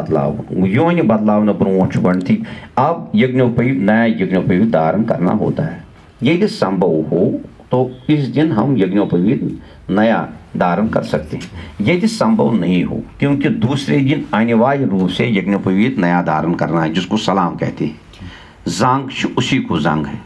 बदलाव योनि बदलाव ब्रोट गई अब यज्ञोपवीत नया यज्ञोपवीत धारण करना होता है। यदि संभव हो तो इस दिन हम यज्ञोपवीत नया धारण कर सकते हैं। यदि संभव नहीं हो क्योंकि दूसरे दिन अनिवार्य रूप से यज्ञोपवीत नया धारण करना है जिसको सलाम कहते हैं, जंग उसी को जंग है।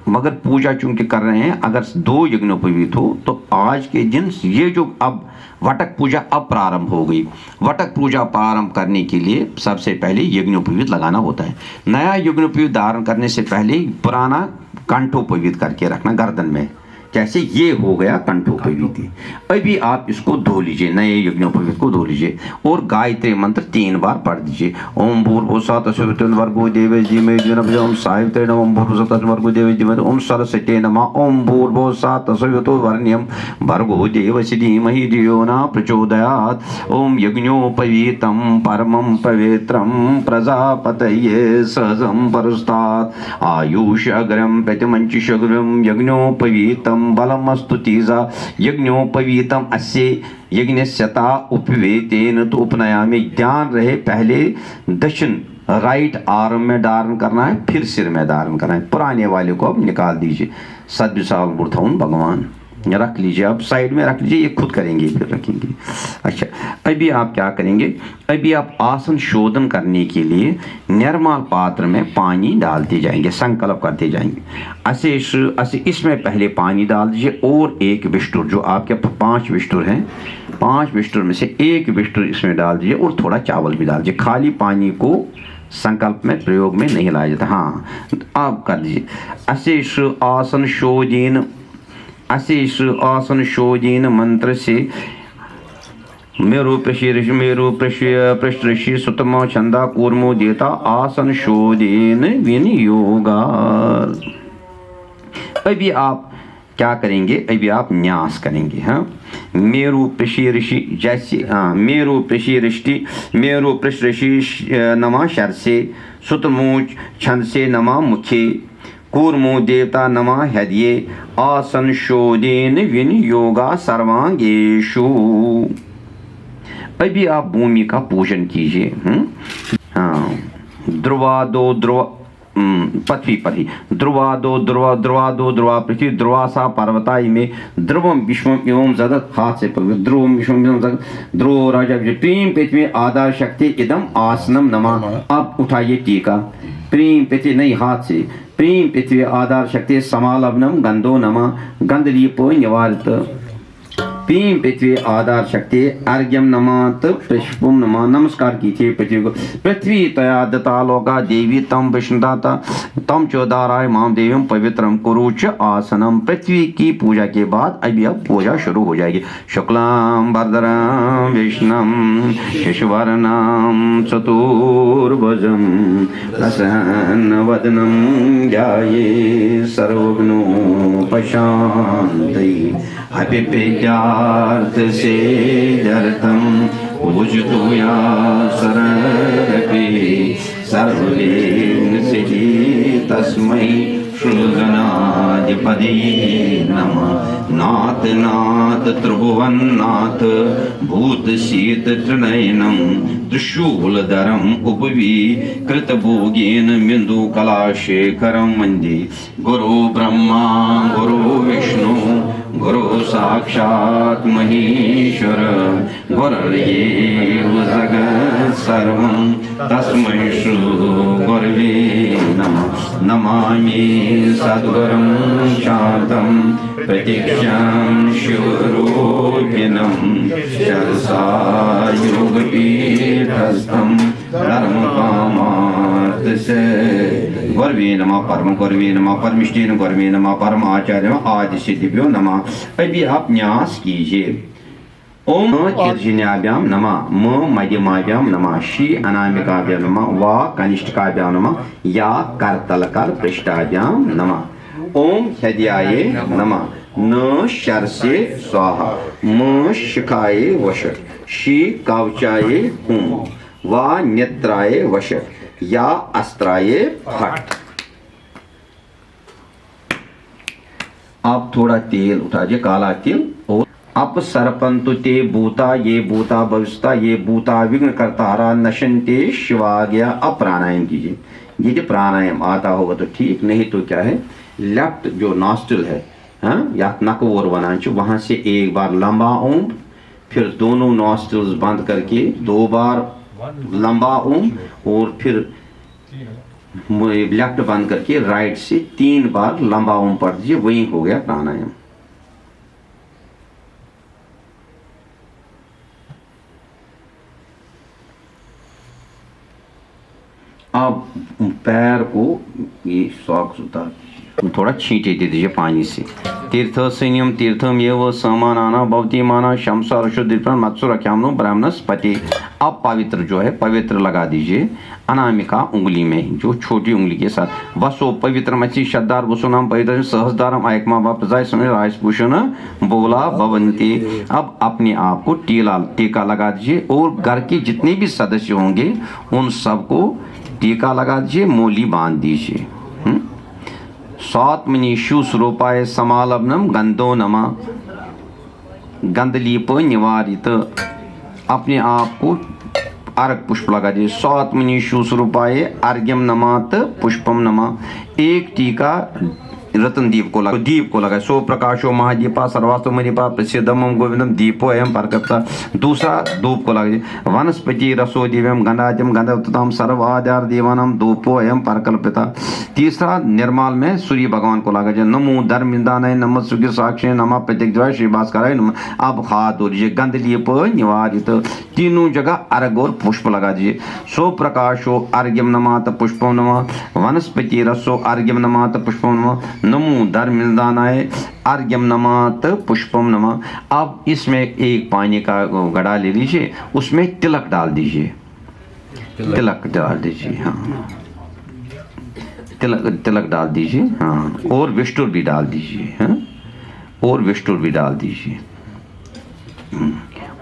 मगर पूजा चूंकि कर रहे हैं, अगर 2 यज्ञोपवीत हो तो आज के दिन ये जो अब वटक पूजा अब प्रारंभ हो गई, वटक पूजा प्रारंभ करने के लिए सबसे पहले यज्ञोपवीत लगाना होता है। नया यज्ञोपवीत धारण करने से पहले पुराना कंठोपवीत करके रखना गर्दन में, जैसे ये हो गया कंठोपवीत। अभी आप इसको धो लीजिए, नए यज्ञोपवीत को धो लीजिए और गायत्री मंत्र 3 बार पढ़ दीजिए। ओम भूर्भुवस्सुवः तत्सवितुर्वरेण्यं देवो धीमहि ओम सावित्रे नमः। ओम भूर्भुवस्सुवः तत्सवितुर्वरेण्यं देवो धीमहि ओम सरस्वत्यै नमः। ओम भूर्भुवस्सुवः तत्सवितुर्वरेण्यं धीमहि धियो न प्रचोदयात्। ओम यज्ञोपवीतं परमं पवित्रं प्रजापतये सहजं परस्तात् आयुष अग्रम प्रतिमंचिषग्रम यज्ञोपवीतं बलमस्तु तीजा यज्ञोपवीतम अस्य यज्ञस्यता उपवेतेन तो उपनयामि। ध्यान रहे पहले दक्षिण राइट आर्म में धारण करना है, फिर सिर में धारण करना है। पुराने वाले को अब निकाल दीजिए। सद्विशाल बुर्थाउन भगवान रख लीजिए, आप साइड में रख लीजिए, ये खुद करेंगे फिर रखेंगे। अच्छा, अभी आप क्या करेंगे, अभी आप आसन शोधन करने के लिए निर्मल पात्र में पानी डालते जाएंगे, संकल्प करते जाएंगे। ऐसे इसमें पहले पानी डाल दीजिए और एक बिस्टुर, जो आपके 5 बिस्टुर हैं, 5 बिस्टुर में से एक बिस्टुर इसमें डाल दीजिए और थोड़ा चावल भी डाल दीजिए। खाली पानी को संकल्प में प्रयोग में नहीं लाया जाता। हाँ, आप कर दीजिए। अशेष आसन शोधन, अशेष आसन शोधन मंत्र से मेरु पृष्ठ ऋषि सुतमो छंदा कूर्मो देता आसन शोधन विनियोगा। अभी आप क्या करेंगे, अभी आप न्यास करेंगे। हाँ, मेरु पृष्ठ ऋषि जैसे, हाँ, मेरु पृष्ठ ऋषि नमा शर से, सुतमो छंद से नमा मुखे, कूर्मो देवता नमः हृदये, आसन शोधन विनियोगा सर्वांगेषु। अभी आप भूमि का पूजन कीजिए। हाँ, ध्रुवादो ध्रुव पृथ्वी ध्रुवादो ध्रुवा पृथ्वी ध्रुवासा पर्वता इमे ध्रुवम विश्वम एवं जगत। हाथ से ध्रुवम विश्वम एवं जगत ध्रुव राजा प्रीम पृथ्वी आधार शक्ति इदम आसनम नमः। आप उठाइए टीका, प्रीम पृथ्वी नहीं, हाथ से प्रीम पृथ्वी आधार शक्ति समालग्नम गंधो नमः। गंध लीपो निवारित प्रीम पृथ्वी आधार शक्ति अर्घ्यम नमः पुष्पम नमः। नमस्कार कीजिए पृथ्वी को। पृथ्वी तया दतालोका देवी तम विष्णुदाता तम चोदाराय माम देवम पवित्रम कुरुच आसनम। पृथ्वी की पूजा के बाद अभी अब पूजा शुरू हो जाएगी। शुक्लाम भरधरम विष्णुम शशिवर्णम चतुर्भुजम प्रसन्न वदनम ध्याये सर्वविघ्नोपशान्तये। अभिप्रेत्यार्थ से जर्थम पूजतु या शरणपि सर्वविघ्न सिद्धि तस्मै सृजनाधिपति नमः। नाथ नाथ त्रिभुवन्नाथ भूत शीत त्रिनयनम त्रिशूलधरम उपवीकृत भोगेन बिंदु कलाशेखरम वंदे। गुरु ब्रह्मा गुरु विष्णु गुरु साक्षात् महेश्वर गुरुर्देव जगत् सर्वं तस्मै श्री गुरवे नमः। नमामि सद्गुरुं शान्तं प्रतीक्षां शिवरूपिणं शिरसा योगपीठस्थं धर्मकामार्थसे। गुरवे नमः, परम गुरवे नमः, परमिष्ठेन गुरवे नमः, परम आचार्य आदि सिद्धिभ्यो नमः। अभी आप न्यास कीजिए। ओम कीर्षण्याभ्याम नमः, म मध्यमाभ्याम नमः, शी अनामिकाभ्याम नमः, वा कनिष्ठकाभ्याम नमः, या करतलकर पृष्ठाभ्याम नमः। ओम हृदयाय नमः, न शरसे स्वाहा, म शिखाय वश, शी कवचाय हुम, वा नेत्राय वश, या अस्त्राय फट। आप थोड़ा तेल उठाइए, काला तेल, और अपसर्पन्तु ते भूता ये भूता भविष्यता ये भूता विघ्न करतारा नशन्ते शिवाज्ञा। अब प्राणायाम कीजिए। यदि प्राणायाम आता होगा तो ठीक, नहीं तो क्या है, लेफ्ट जो नॉस्ट्रिल है, हाँ, या नकवोर वनान, वहां से एक बार लंबा ओम, फिर दोनों नॉस्ट्रिल्स बंद करके 2 बार लंबा ओम, और फिर लेफ्ट बंद करके राइट से 3 बार लंबा ओम पढ़ दीजिए। वही हो गया प्राणायाम। अब पैर को ये सॉक्स उतार दीजिए, थोड़ा छींटे दे दीजिए पानी से। तीर्थ सैन्यम तीर्थम ये वो समानाना भवती माना शमसा शुद्ध मत्सुरख्यामनो ब्राह्मणस्पति। अब पवित्र जो है, पवित्र लगा दीजिए अनामिका उंगली में, जो छोटी उंगली के साथ। वसो पवित्र मची शद्दार वसुनाम पवित्र सहस्दारम आयकमा बापजाय समय राजभूषण बोला भवंती। अब अपने आप को टीका लगा दीजिए, और घर के जितने भी सदस्य होंगे उन सबको टीका लगा दीजिए, मोली बांध दीजिए। स्वात्मनीशु स्वरूपाय समालग्नम गंधो नमा गंधलीप निवारित। अपने आप को अर्घ पुष्प लगा दीजिए। स्वात्मनीशु स्वरूपाय अर्घ्यम नमात पुष्पम नमा। एक टीका रतन दीप को लगा। सो प्रकाशो महादीपा सर्वास्तो मणिपा प्रसिद्धम गोविंदम दीपो एवं परकप्ता। दूसरा धूप को लगा। वनस्पति रसो दिव्यम गंधाद्यम गंधवतम सर्व आधार देवानम धूपो एवं परकल्पिता। तीसरा निर्माल में सूर्य भगवान को लगा। नमो धर्मिंदानय नमः सुखी साक्षी नमः प्रत्यक्ष श्री भास्कराय नमः। अब हाथ धो दीजिए। गंधलीप निवारित। तीनों जगह अर्घ और पुष्प लगा दीजिए। सो प्रकाशो अर्घ्यम नमात पुष्पम नमः। वनस्पति रसो अर्घ्यम नमात पुष्पम नमः। नमो धर्मिंदानाय अर्घ्यम नमात पुष्पम नमः। अब इसमें एक पानी का घड़ा ले लीजिए, उसमें तिलक डाल दीजिए। तिलक डाल दीजिए, हाँ, तिलक डाल दीजिए, हाँ, और विष्टुर भी डाल दीजिए, हाँ, और विष्टुर भी डाल दीजिए,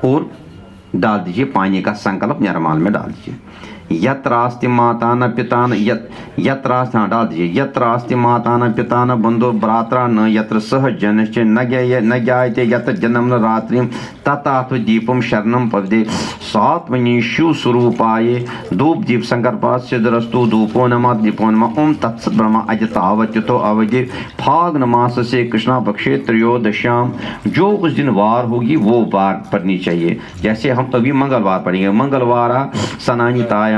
और डाल दीजिए पानी का संकल्प निर्माल में डाल दीजिए। यत्रास्ति माता न पिता न यत्रास्ति, हाँ डाल दीजिए। यत्रास्ति माता न पिता न बंधु भ्रात्रा न यत्र सह जनश्च न ज्ञायते यत्र जन्म न रात्रिम तथा दीपम शरणम पवदे। स्वात्मनीशु स्वरूपाय धूप दीप संकल्पात सिद्धरस्तु धूपो नमः दीपो नमः। ओम तत्सत ब्रह्मा अजतावच्युतो अवधि। फाल्गुन मास से कृष्णा पक्षे त्रयोदश्याम। जो उस दिन वार होगी वो वार पढ़नी चाहिए। जैसे हम अभी मंगलवार पढ़ेंगे, मंगलवार सनानिताया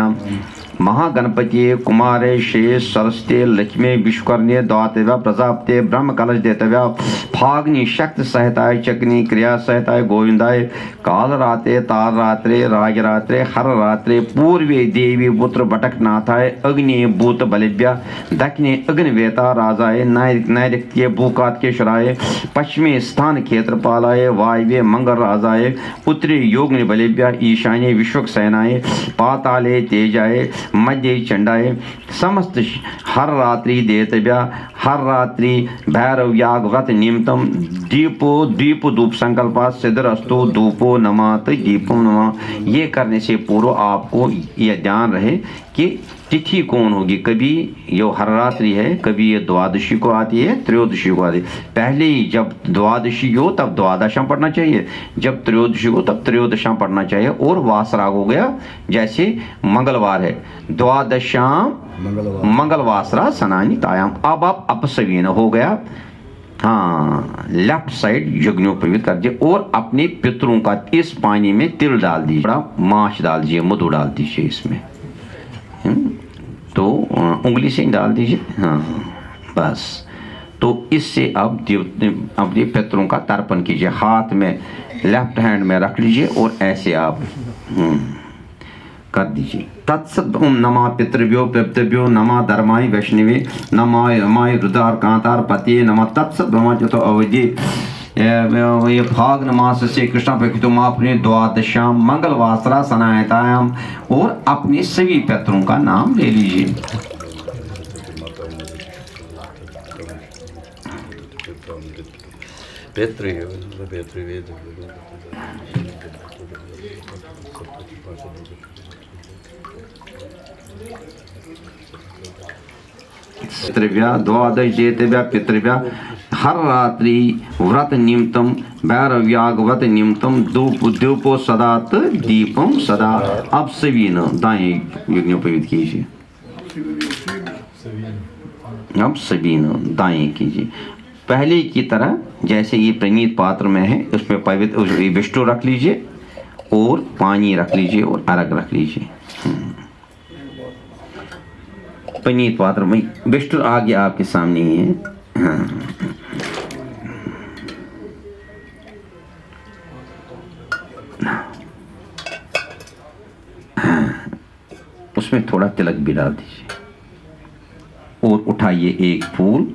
महागणपति कुमारे शेष सरस्ते लक्ष्मी विश्वकर्णे द्वातव्या प्रजापते ब्रह्म कलश देतव्या। फाग्नि शक्त सहताय चक्नि क्रिया सहताय गोविंदाय। काल रात्रे तार रात्रे राजरात्रे हर रात्रे पूर्वे देवी पुत्र भटकनाथाय अग्नि भूत बलिभ्या। दक्षिणे अग्निवेता राजाय नैऋत्ये भूकात्केश्वराय। पश्चिमे स्थान क्षेत्रपालाय वायव्ये मंगल राजाय। उत्तरे योगिनी बलिभ्या ईशान्ये विश्वक्सेनाय। पाताले तेजाय मध्य चंडाय। समस्त हर रात्रि देतव्या। हर रात्रि भैरव याग व्रत निमित्तम दीप धूप संकल्पा सिद्धरस्तु धूपो नमः दीपो नमः। ये करने से पूर्व आपको यह ध्यान रहे कि तिथि कौन होगी। कभी ये हर रात्रि है, कभी ये द्वादशी को आती है, त्रयोदशी को आती है। पहले ही जब द्वादशी हो तब द्वादशा पढ़ना चाहिए, जब त्रयोदशी हो तब त्रयोदशा पढ़ना चाहिए। और वासराग हो गया, जैसे मंगलवार है द्वादशाम मंगलवासरा सनानितायाम। अब आप अपसवीन हो गया, हाँ, लेफ्ट साइड यज्ञोपवीत कर दीजिए। और अपने पितरों का इस पानी में तिल डाल दीजिए, बड़ा मांस डाल दीजिए, मधु डाल दीजिए इसमें, तो उंगली से डाल दीजिए, हाँ बस। तो इससे आप अपने पितरों का तर्पण कीजिए। हाथ में लेफ्ट हैंड में रख लीजिए और ऐसे आप कर दीजिए। तत्सत ओम नमः पितृभ्यो पितृभ्यो नमः धर्माय वैष्णवे नमाय रुद्रार कांतार पतिये नमः। तत्सत ब्रह्मचतो अवधि। ये फाल्गुन मास से कृष्ण पक्षितुम अपने द्वादशाम मंगलवासरा सनायतायाम। और अपने सभी पितरों का नाम ले लीजिए। पितृभ्यः द्वादश जेतेभ्यः पितृभ्यः हर रात्रि व्रत निमित्तम भैरव्याग व्रत निमित्तम द्यूपो सदा दीपम सदा। अब सभी न दाएं यज्ञोपवीत कीजिए, अब सभी न दाएं कीजिए। पहले की तरह जैसे ये प्रणीत पात्र में है उसमें पवित्र विष्णु रख लीजिए और पानी रख लीजिए और अर्घ रख लीजिए। पनीत पात्र में विष्णु आगे आपके सामने ही है। उसमें थोड़ा तिलक भी डाल दीजिए और उठाइए एक फूल।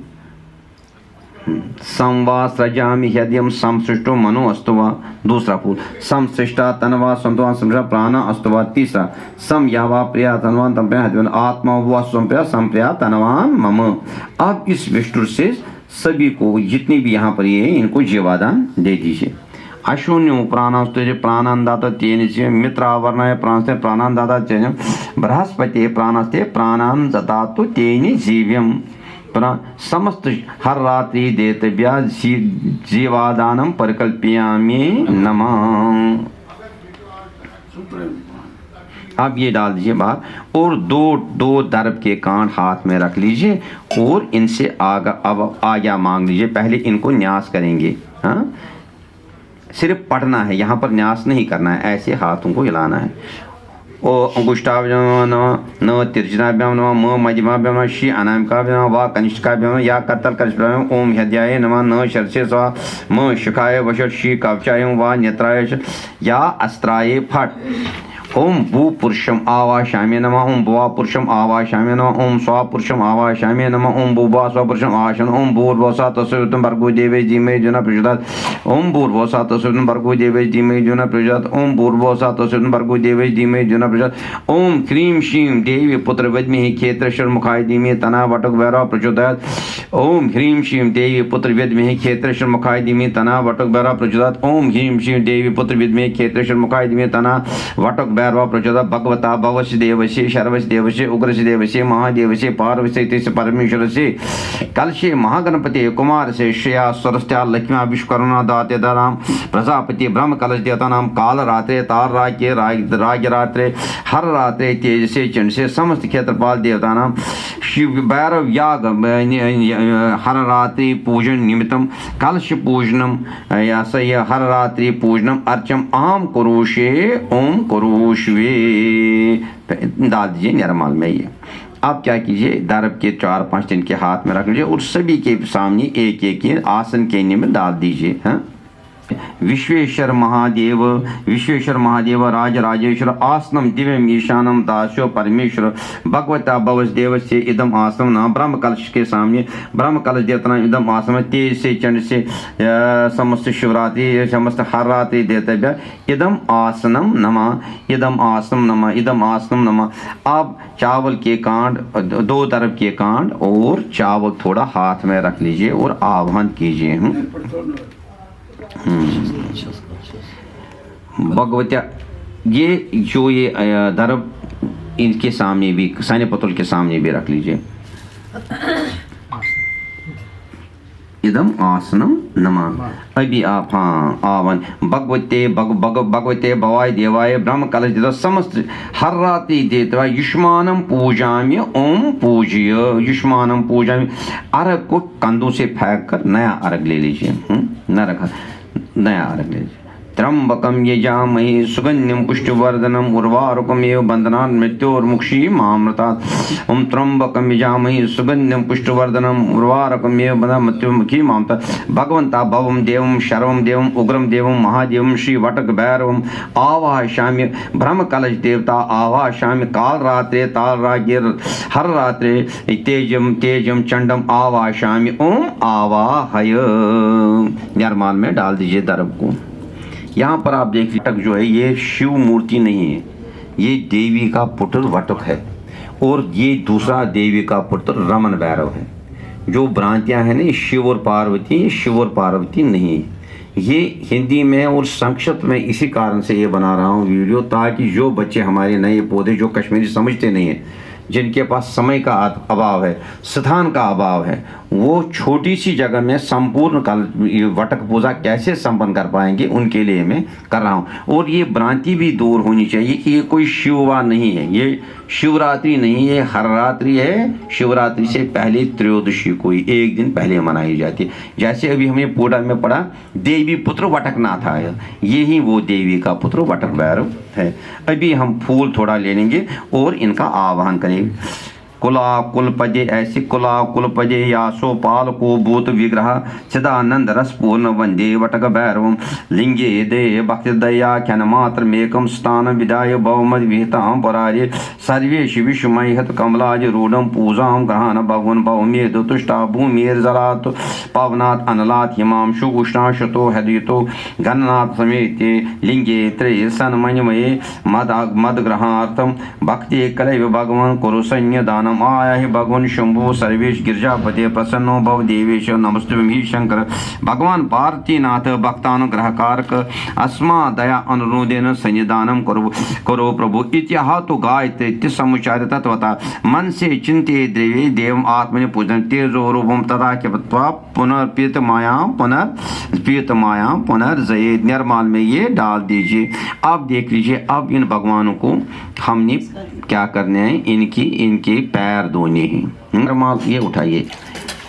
संवा सृजामि यद्यम संसृष्टो मनो अस्तुवा, दूसरा फूल संसृष्टा तनवा संतवा संसृष्टा प्राणा अस्तुवा, तीसरा सम यावा प्रिया तनवान तम प्रिया आत्मा हुआ स्वप्रिया संप्रिया तनवान मम। अब इस विष्णु से सभी को जितने भी यहाँ पर ये है इनको जीवादान दे दीजिए। अशून्य प्राणास्ते प्राणांदाता तेन से मित्रावरणाय प्राणस्ते प्राणांदाता तेन बृहस्पति प्राणस्ते प्राणान ददातु तेन जीव्यम। समस्त हर रात्रि देतव्या जीवादानम परिकल्पयामि नमः। अब ये डाल दीजिए बाहर और दो दर्भ के कांड हाथ में रख लीजिए और इनसे आज्ञा मांग लीजिए। पहले इनको न्यास करेंगे। हाँ, सिर्फ पढ़ना है, यहाँ पर न्यास नहीं करना है, ऐसे हाथों को हिलाना है। ओ अंगुष्ठाभ्याम नमः, न तिर्जनाभ्याम नमः, म मध्यमाभ्याम नमः, शी अनामिकाभ्याम नमः, वा कनिष्ठिकाभ्याम नमः, या कत्तल कनिष्ठिकाभ्याम। ओम हृदयाय नमः, न शरसे स्वा, म शिखाय वशट, शी कवचाय वा नेत्राय, या अस्त्राय फट। ओम भू पुरुषम आवाशाम्य नमः, ओम भुवा पुरुषम आवाशाम्य नमः, ओम स्वा पुरुषम आवाशाम्य नमः, ओम भूभा स्वा पुरुषम आवाशाम्य, ओम भूर्भुवस्सुः तस्सवितुर्वरेण्यं भर्गो देवस्य धीमहि धियो न प्रचोदयात्, ओम भूर्भुवस्सुः तस्सवितुर्वरेण्यं भर्गो देवस्य धीमहि धियो न प्रचोदयात्, ओम भूर्भुवस्सुः तस्सवितुर्वरेण्यं भर्गो देवस्य धीमहि धियो न प्रचोदयात्, ओम क्रीं श्रीं देवी पुत्र विद्महे क्षेत्रशूलमुखाय धीमहि तन्नः वटुक भैरवः प्रचोदयात्, ओम ह्रीं श्रीं देवी पुत्र विद्महे क्षेत्रशूलमुखाय धीमहि तन्नः वटुक भैरवः प्रचोदयात्, ओम ह्रीं श्रीं देवी पुत्र विद्महे क्षेत्रशूलमुखाय धीमहि तन्नः वटुक भैरवः प्रचोदयात्। भगवता भवस्य देवस्य शर्वस्य देवस्य उग्रस्य देवस्य महादेवस्य पार्वस्य तेस्य परमेश्वरस्य कलशे महागणपति कुमार से श्रेया सरस्या लक्ष्मी विश्वकर्मा दाते दानाम प्रजापति ब्रह्म कलश देवता नाम काल रात्रे तार राज्य राज्य रात्रे हर रात्रे तेज से चंड से समस्त क्षेत्रपाल देवता नाम शिव भैरव याग हर रात्रि पूजन निमित्तम कलश पूजनम या सही हर रात्रि पूजनम अर्चम आम कुरुषे ओम कुरुष्वे डाल दीजिए निर्मल में। ये आप क्या कीजिए, दर्भ के 4-5 दिन के हाथ में रख लीजिए और सभी के सामने एक एक आसन के में डाल दीजिए। हाँ, विश्वेश्वर महादेव राज राजेश्वर आसनम दिव्यम ईशानम दास्यो परमेश्वर भगवता भवस देवस्य इदम आसनम नाम ब्रह्म कलश के सामने ब्रह्म कलश देवता नाम इदम आसनम तेज से चंड से समस्त शिवरात्रि समस्त हर रात्रि देतव्य इदम आसनम नमः इदम आसनम नमः इदम आसनम नमः। अब चावल के कांड 2 तरफ के कांड और चावल थोड़ा हाथ में रख लीजिए और आह्वान कीजिए। भगवत्या ये जो ये दर्भ इनके सामने भी साने पतुल के सामने भी रख लीजिए। इदम आसनम नमः। अभी आप हाँ आवन भगवते भवाय देवाय ब्रह्म कलश देव समस्त हर रात्रि देवा युष्मानम पूजाम्य ओम पूज्य युष्मानम पूजाम्य। अर्घ को कंधों से फेंक कर नया अर्घ ले लीजिए। न रखा नया अर्घ ले लीजिए। त्र्यंबकम यजामहे सुगंधिम पुष्टिवर्धनम उर्वारुकमेव बंधनात् मृत्योर्मुक्षीमामृतात्। ओम त्र्यंबकम यजामहे सुगंधिम पुष्टिवर्धनम उर्वारुकमेव बंधनात् मृत्योर्मुक्षीमामृतात्। भगवंता भवम देवम शर्वम देवम उग्रम देवम महादेवम श्री वटक भैरवम आवाहयामि। ब्रह्म कलश देवता आवाहयामि। काल रात्रे ताल राज्य हर रात्रे तेजम तेजम चंडम आवाहयामि। ओम आवाहय निर्माल में डाल दीजिए दर्भ को। यहाँ पर आप देखिए वटक जो है ये शिव मूर्ति नहीं है, ये देवी का पुत्र वटक है और ये दूसरा देवी का पुत्र रमन भैरव है। जो भ्रांतियाँ हैं ना शिव और पार्वती, ये शिव और पार्वती नहीं है। ये हिंदी में और संक्षिप्त में इसी कारण से ये बना रहा हूँ वीडियो, ताकि जो बच्चे हमारे नए पौधे जो कश्मीरी समझते नहीं हैं जिनके पास समय का अभाव है, स्थान का अभाव है, वो छोटी सी जगह में संपूर्ण काल वटक पूजा कैसे संपन्न कर पाएंगे, उनके लिए मैं कर रहा हूँ। और ये भ्रांति भी दूर होनी चाहिए कि ये कोई शिववार नहीं है, ये शिवरात्रि नहीं है, हर रात्रि है। शिवरात्रि से पहले त्रयोदशी को ही एक दिन पहले मनाई जाती है। जैसे अभी हमने पूरा में पढ़ा देवी पुत्र वटकनाथ आया, यही वो देवी का पुत्र वटक भैरव है। अभी हम फूल थोड़ा ले लेंगे और इनका आवाहन करेंगे। कुला कुलपदे, ऐसे कुला कुलपदे यासो पाल को भूत विग्रह चिदानंद रस पूर्ण वंदे वटक भैरव लिंगे दे भक्ति दया ख्यान मात्र मेकम स्थान विदाय बहुमद विहितां पराजे सर्वेश विश्वमय हत कमलाज रूढ़ पूजां ग्रहण भगवन भवमेद तुष्टा भूमिर जलात पवनाथ अनलात हिमांशु उष्णाशतो हृदयतो गणनाथ समेते लिंगे त्रय सन्मयमये मद ग्रहार्थम भक्ति कलैव भगवान कुरु सैन्य दान आया है भगवान शंभु सर्वेश गिरजापते प्रसन्नो भव देवेश नमस्ते शंकर भगवान पार्थिनाथ भक्तानुग्रहकारक अस्मा दया अनुरोधेन संनिधानम करो प्रभु इत्याह तो गायते समुचार्य तत्वता मन से चिंते देवे देव आत्मनि पूजन तेजो रूपम तथा कृत्वा पुनर्पीत माया पुनर्जये निर्माल में ये डाल दीजिए। अब देख लीजिए, अब इन भगवानों को हमने क्या करने हैं, इनके पैर धोने हैं। निर्माल ये उठाइए।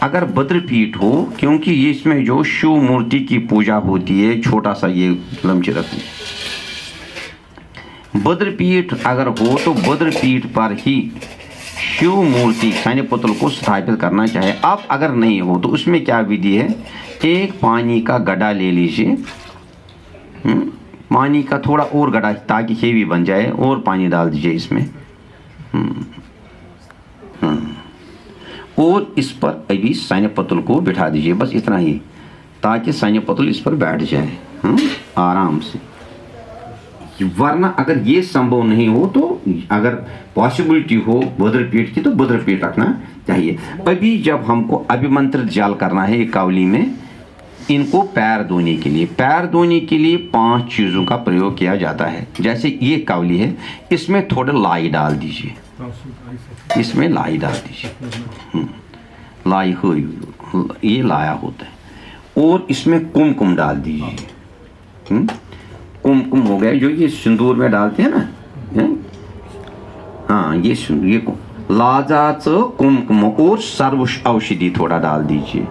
अगर भद्रपीठ हो, क्योंकि इसमें जो शिव मूर्ति की पूजा होती है, छोटा सा ये लमच रखिए। भद्रपीठ अगर हो तो भद्रपीठ पर ही शिव मूर्ति सैन्यपुत्र को स्थापित करना चाहिए। अब अगर नहीं हो तो उसमें क्या विधि है, एक पानी का गड्ढा ले लीजिए, पानी का थोड़ा और गड्ढा ताकि हेवी बन जाए, और पानी डाल दीजिए इसमें, और इस पर अभी सैन्यपुत्र को बिठा दीजिए, बस इतना ही, ताकि सैन्यपुत्र इस पर बैठ जाए आराम से। वरना अगर ये संभव नहीं हो तो अगर पॉसिबिलिटी हो भद्रपीठ की तो भद्रपीठ रखना चाहिए। अभी जब हमको अभिमंत्रित जाल करना है कावली में, इनको पैर धोने के लिए 5 चीज़ों का प्रयोग किया जाता है। जैसे ये कावली है, इसमें थोड़ा लाई डाल दीजिए, इसमें लाई डाल दीजिए, लाई हो ये लाया होता है, और इसमें कुमकुम डाल दीजिए। कुमकुम हो गया जो ये सिंदूर में डालते हैं ना, हाँ ये लाजाच कुमकुम, और सर्व औषधि थोड़ा डाल दीजिए,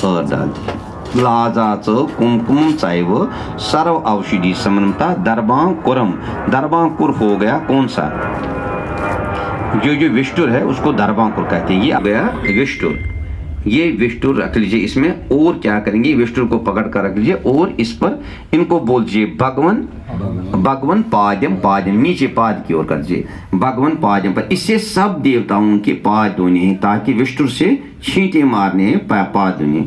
और डाल दीजिए लाजाच कुमकुम चैव सर्व औषधि समन्वता दरबांकुरम। दरबांकुर हो गया कौन सा, जो विष्टुर है उसको दरबांकुर कहते हैं। ये आ गया विष्टुर, ये विष्टुर रख लीजिए इसमें। और क्या करेंगे, विष्टुर को पकड़ कर रख लीजिए और इस पर इनको बोल दीजिए भगवन पाद्यम, नीचे पाद की ओर कर दीजिए, भगवन पाद्यम पर। इससे सब देवताओं के पाद धोने हैं, ताकि विष्टुर से छींटे मारने पाद धोने।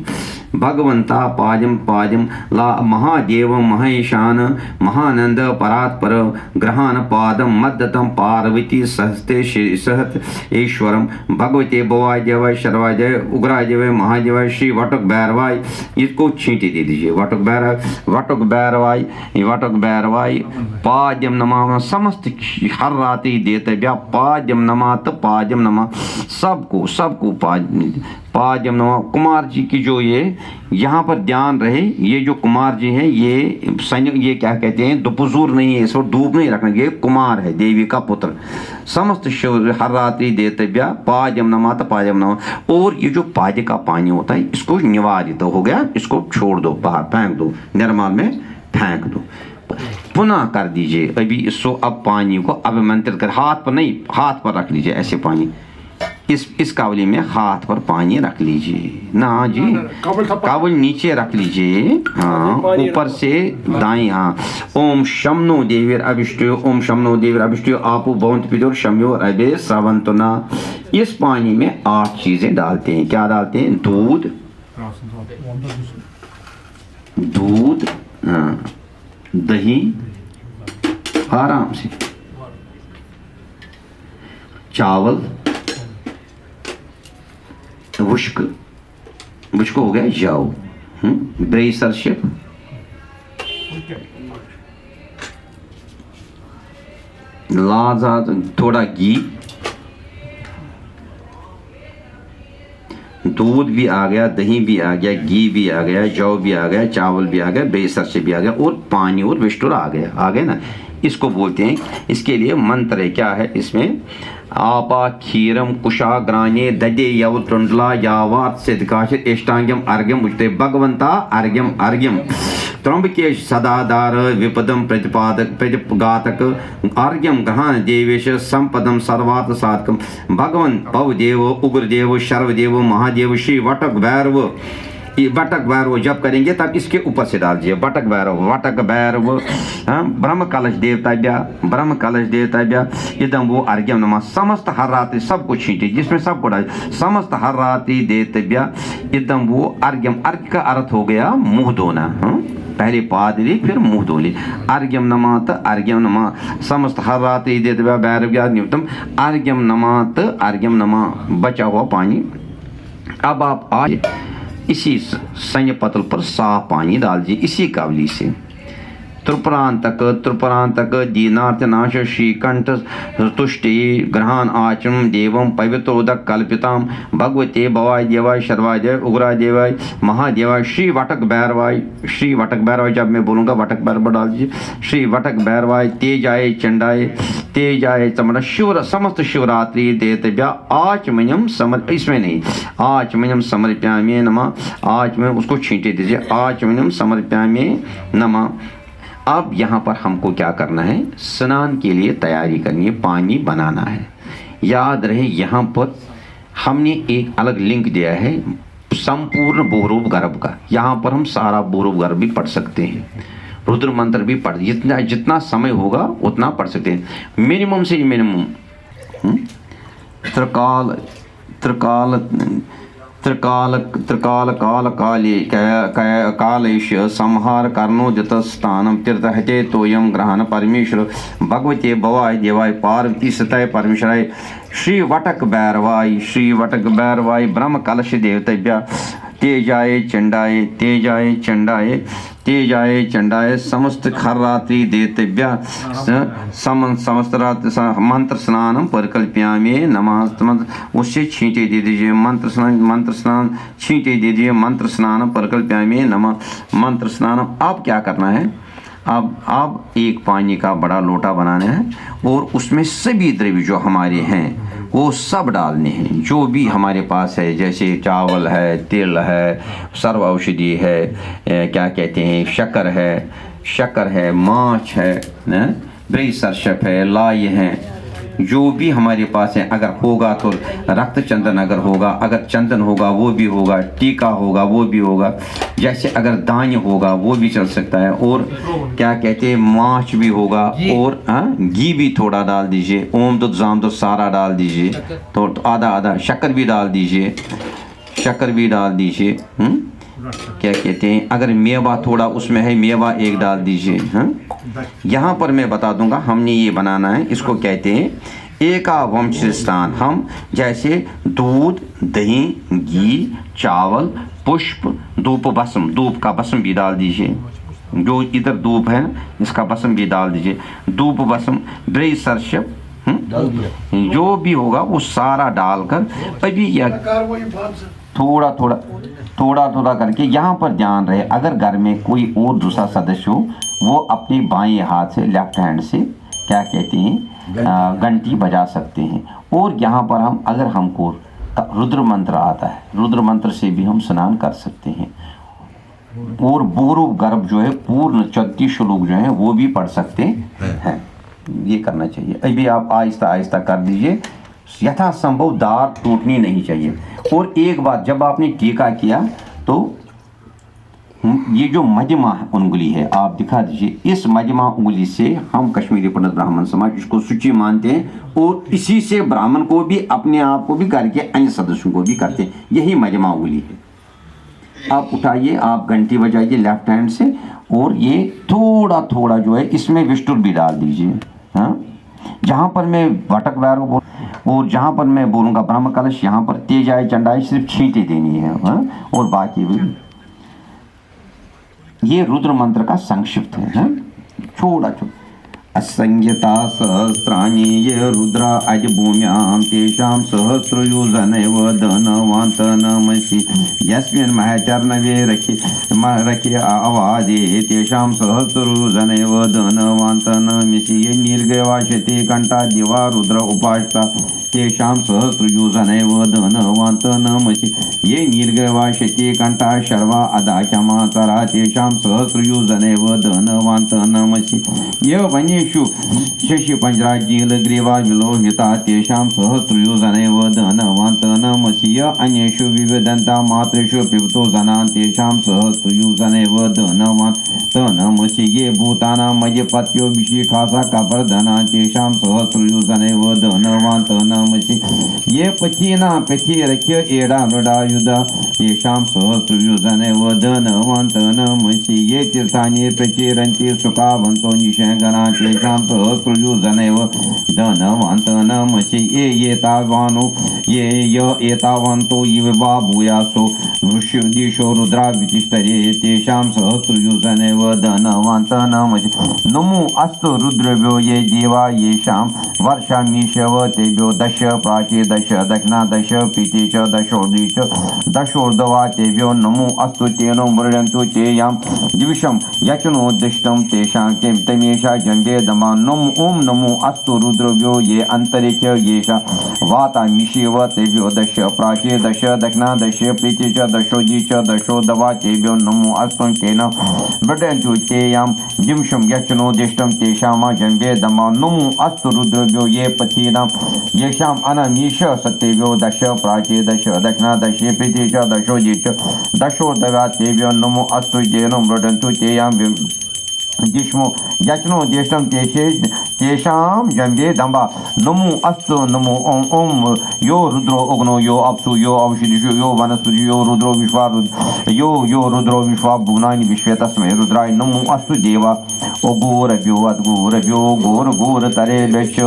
भगवंता पाद्यम ला महादेव महेशान महानंद परात्पर ग्रहान पादम मद्दतम पार्वती सहस्ते सहत ईश्वरम भगवते भवाजय शर्वाजय उग्राजय महाजय श्री वटक भैरवाय। इसको छींटे दे दीजिए, वटक भैरवाय पाद्यम नमा। समस्त हर रात्रि देते पाद्यम नमा, तो पाद्यम नमा सबको पाद्यम नमा। कुमार जी की जो ये यहाँ पर ध्यान रहे, ये जो कुमार जी हैं ये क्या कहते हैं, दुपुजूर नहीं है, इसको डूब नहीं रखना, ये कुमार है, देवी का पुत्र। समस्त शिव हर रात्रि देतव्या पाद्यम नमा, तो पाद्यम नमा। और ये जो पाद्य का पानी होता है इसको निवारित हो गया, इसको छोड़ दो, बाहर फेंक दो, निर्माल में फेंक दो। पुनः कर दीजिए अभी इसको, अब पानी को अभिमंत्रित कर, हाथ पर नहीं, हाथ पर रख लीजिए ऐसे पानी, इस कावली में हाथ पर पानी रख लीजिए ना जी, कावल नीचे रख लीजिए, हाँ ऊपर से दाएं, हाँ। ओम शमनो देवीर अभिष्टो, ओम शमनो देवीर अभिष्टो आपो भवंत पितुर शम्यो अभे श्रवंतो ना। इस पानी में 8 चीजें डालते हैं। क्या डालते हैं, दूध, हाँ, दही, आराम से, चावल, वुष्क हो गया जाओ, ब्रेसरशिप, लाजा थोड़ा घी, दूध भी आ गया, दही भी आ गया, घी भी आ गया, जौ भी आ गया, चावल भी आ गया, बेसर से भी आ गया, और पानी और विष्टुर आ गए ना। इसको बोलते हैं, इसके लिए मंत्र है, क्या है इसमें, आपा क्षीरम कुशा ग्राने ददे यव टुंडला यावात सिद्धकाशित इष्टांगम अर्घ्यम उच्यते भगवंता अर्घ्यम अर्घ्यम त्र्यंबकेश सदाधार विपदम प्रतिपगातक अर्घ्यम ग्रहण देवेश संपदम सर्वात साधकम भगवन भवदेव उग्रदेव सर्वदेव महादेव श्री वटक भैरव। वटक भैरव जब करेंगे तब इसके ऊपर से डाल दीजिए वटक भैरव ब्रह्म कलश देवता इदम वो अर्घ्यम नमा समस्त हर रात्रि सब कुछ छींटे जिसमें सबको डाल समस्त हर रात्रि देतव्य इदम वो अर्घ्यम। अर्घ्य का अर्थ हो गया मुंह धोना, पहले पादरी फिर मुंह धो ली। अर्घ्यम नमात अर्घ्यम नमा समस्त हर रात्रि देतव्य भैरव्या नियुक्तम अर्घ्यम नमात अर्घ्यम नमा बचा हुआ पानी। अब आप आज इसी संय पतल पर साफ पानी डाल दीजिए इसी कावली से। त्रिपुरांतक दीनार्थ श्रीकंठ तुष्टि ग्रहण आचम देवम पवित्रोदक कल्पिताम भगवते भवाय देवाय शर्वाय देव उग्राय देवाय महादेवाय श्री वटक भैरवाय जब मैं बोलूँगा वटक भैरव डाल दीजिए। श्री वटक भैरवाय तेजाय चंडाय चमड़ा शिवर समस्त शिवरात्रि देतव्या आचमयम समर इसमें नहीं आचमयम समर्प्यामे नमः। आचमयम उसको छींटे दीजिए आचमयम समर्प्यामे नमः। अब यहाँ पर हमको क्या करना है, स्नान के लिए तैयारी करनी है, पानी बनाना है। याद रहे यहाँ पर हमने एक अलग लिंक दिया है संपूर्ण बहुरूप गर्भ का। यहाँ पर हम सारा बहुरूप गर्भ भी पढ़ सकते हैं, रुद्र मंत्र भी पढ़ जितना समय होगा उतना पढ़ सकते हैं। मिनिमम से मिनिमम त्रिकाल कालेश संहार कर्णोदित स्थानम तीर्थहते तोयम ग्रहण परमेश्वर भगवते भवाय देवाय पार्वती सतय परमेश्वराय श्री वटक भैरवाय ब्रह्म कलश देवतव्य तेजाय चंडाय समस्त खर रात्रि देतव्य समस्त रात्रि मंत्र स्नानम परिकल्प्यामे नमः। उससे छींटे दे दीजिए मंत्र स्नान छींटे दे दीजिए मंत्र स्नान परिकल्प्यामे नमः। मंत्र स्नान। अब क्या करना है, अब एक पानी का बड़ा लोटा बनाना है और उसमें सभी द्रव्य जो हमारे हैं वो सब डालने हैं, जो भी हमारे पास है, जैसे चावल है, तिल है, सर्व औषधि है, क्या कहते हैं शक्कर है, माछ है, बेसरशप है, लाई है, जो भी हमारे पास है। अगर होगा तो रक्त चंदन अगर होगा, अगर चंदन होगा वो भी होगा, टीका होगा वो भी होगा, जैसे अगर दान्य होगा वो भी चल सकता है, और क्या कहते हैं माछ भी होगा, और घी भी थोड़ा डाल दीजिए, ओम दूध जाम दूध सारा डाल दीजिए, तो आधा शक्कर भी डाल दीजिए क्या कहते हैं, अगर मेवा थोड़ा उसमें है मेवा एक डाल दीजिए। यहाँ पर मैं बता दूंगा हमने ये बनाना है, इसको कहते हैं एकावंश स्नान। हम जैसे दूध दही घी चावल पुष्प धूप का भस्म भी डाल दीजिए, जो इधर धूप है इसका भस्म भी डाल दीजिए, धूप भस्म ब्रई सरशप जो भी होगा वो सारा डालकर अभी या थोड़ा करके। यहाँ पर ध्यान रहे अगर घर में कोई और दूसरा सदस्य हो वो अपने बाएं हाथ से लेफ्ट हैंड से क्या कहते हैं घंटी बजा सकते हैं। और यहाँ पर हम अगर हमको रुद्र मंत्र आता है, रुद्र मंत्र से भी हम स्नान कर सकते हैं, और बोरो गर्भ जो है पूर्ण 34 श्लोक जो है वो भी पढ़ सकते हैं। ये करना चाहिए। अभी आप आहिस्ता आहिस्ता कर दीजिए, यथासंभव दार टूटनी नहीं चाहिए। और एक बात, जब आपने टीका किया तो ये जो मध्यमा उंगली है आप दिखा दीजिए, इस मध्यमा उंगली से हम कश्मीरी पंडित ब्राह्मण समाज इसको शुचि मानते हैं, और इसी से ब्राह्मण को भी अपने आप को भी करके अन्य सदस्यों को भी करते हैं। यही मध्यमा उंगली है। आप उठाइए, आप घंटी बजाइए लेफ्ट हैंड से, और ये थोड़ा थोड़ा जो है इसमें विष्टुर भी डाल दीजिए। जहाँ पर मैं वटक भैरव बोल और जहाँ पर मैं बोलूँगा ब्रह्म कलश, यहाँ पर तेजाय चंडाय सिर्फ छींटे देनी है, और बाकी भी ये रुद्र मंत्र का संक्षिप्त है, छोटा। असंख्यता सहस्राणि ये रुद्रा अजभूम्यां तेषां सहस्रयुजनैव धनवान्तनमसि यस्मिन् महचर्णवे रखे आवादे तेषां सहस्रयुजनैव धनवान्तनमसि ये नीलगवाशते कंठा दिवा रुद्र उपासता तेषां सहस्रयुजनैव धनवान्तनमसि ये नीलगवाशते कंठा शर्वा अदाख्यमातरा तेषां सहस्रयुजनैव धनवान्तनमसि ये वन्येषु शशिपञ्जराजीलग्रीवा विलोहिता तेषां सहस्रयुजनैव धनवान्तनमसि य अन्येषु विविधन्ता मात्रेषु पिबतो जनान् तेषां सहस्रयुजनैव धनवान्तनमसि ये भूतानां मयपत्यो विशिखासा कपर्धना तेषां सहस्रयुजनैव धनवान्तनमसि ये पथिरख्य एडा मृडायुधा तेषां सहस्रयुजनैव धनवान्तनमसि ये तीर्थानि प्रचीरन्ति सुखावन्तो निशङ्गना तेषां सहस्रयुजनैव धनवान्तनमसि ये तावानो ये एतावन्तो इव वा भूयासो वृषदिशो रुद्रा वितिष्ठरे तेषां सहस्रयुजनैव धनवान्तनमसि नमो अस्तु रुद्रभ्यो ये देवा येषां वर्षामीशव तेभ्यो दश प्राचे दश दक्षिणा दश पीते च दशोर्धि च दशोर्धवा तेभ्यो नमो अस्तु तेनो मृडन्तु ते यां दिविषं यचनोद्दिष्टं तेषां तमेषा जम्बे दमा ओम नमो अस्तु रुद्रभ्यो ये अंतरिक्ष येषा वातामिषेव तेभ्यो दश प्राचे दश दक्षिणा दश प्रीति च दशोजि च दशोदवा तेभ्यो नमो अस्तु तेन मृडन्तु ते यां दिविषं यचनोद्दिष्टं तेषां जम्बे दमा नमो अस्तु रुद्रभ्यो ये पथीनां येषाम् अनमीष सत्यभ्यो दश प्राचे दश दक्षिणा दश प्रीति च दशोजि च दशोदवा तेभ्यो नमो अस्तु तेन मृडन्तु ते यां जिष्मो यचनो ज्येष्ठं तेषां जम्बे दम्बा नमो अस्तु नमो ओम ओम यो रुद्रो अग्नो यो अप्सु यो अवशिदिषु यो वनस्पति यो रुद्रो विश्वा यो रुद्रो विश्वा भुवनानि विश्वे तस्मै रुद्राय नमो अस्तु देवा ओघोरभ्यो अद्घोरभ्यो घोरघोरतरेभ्यश्च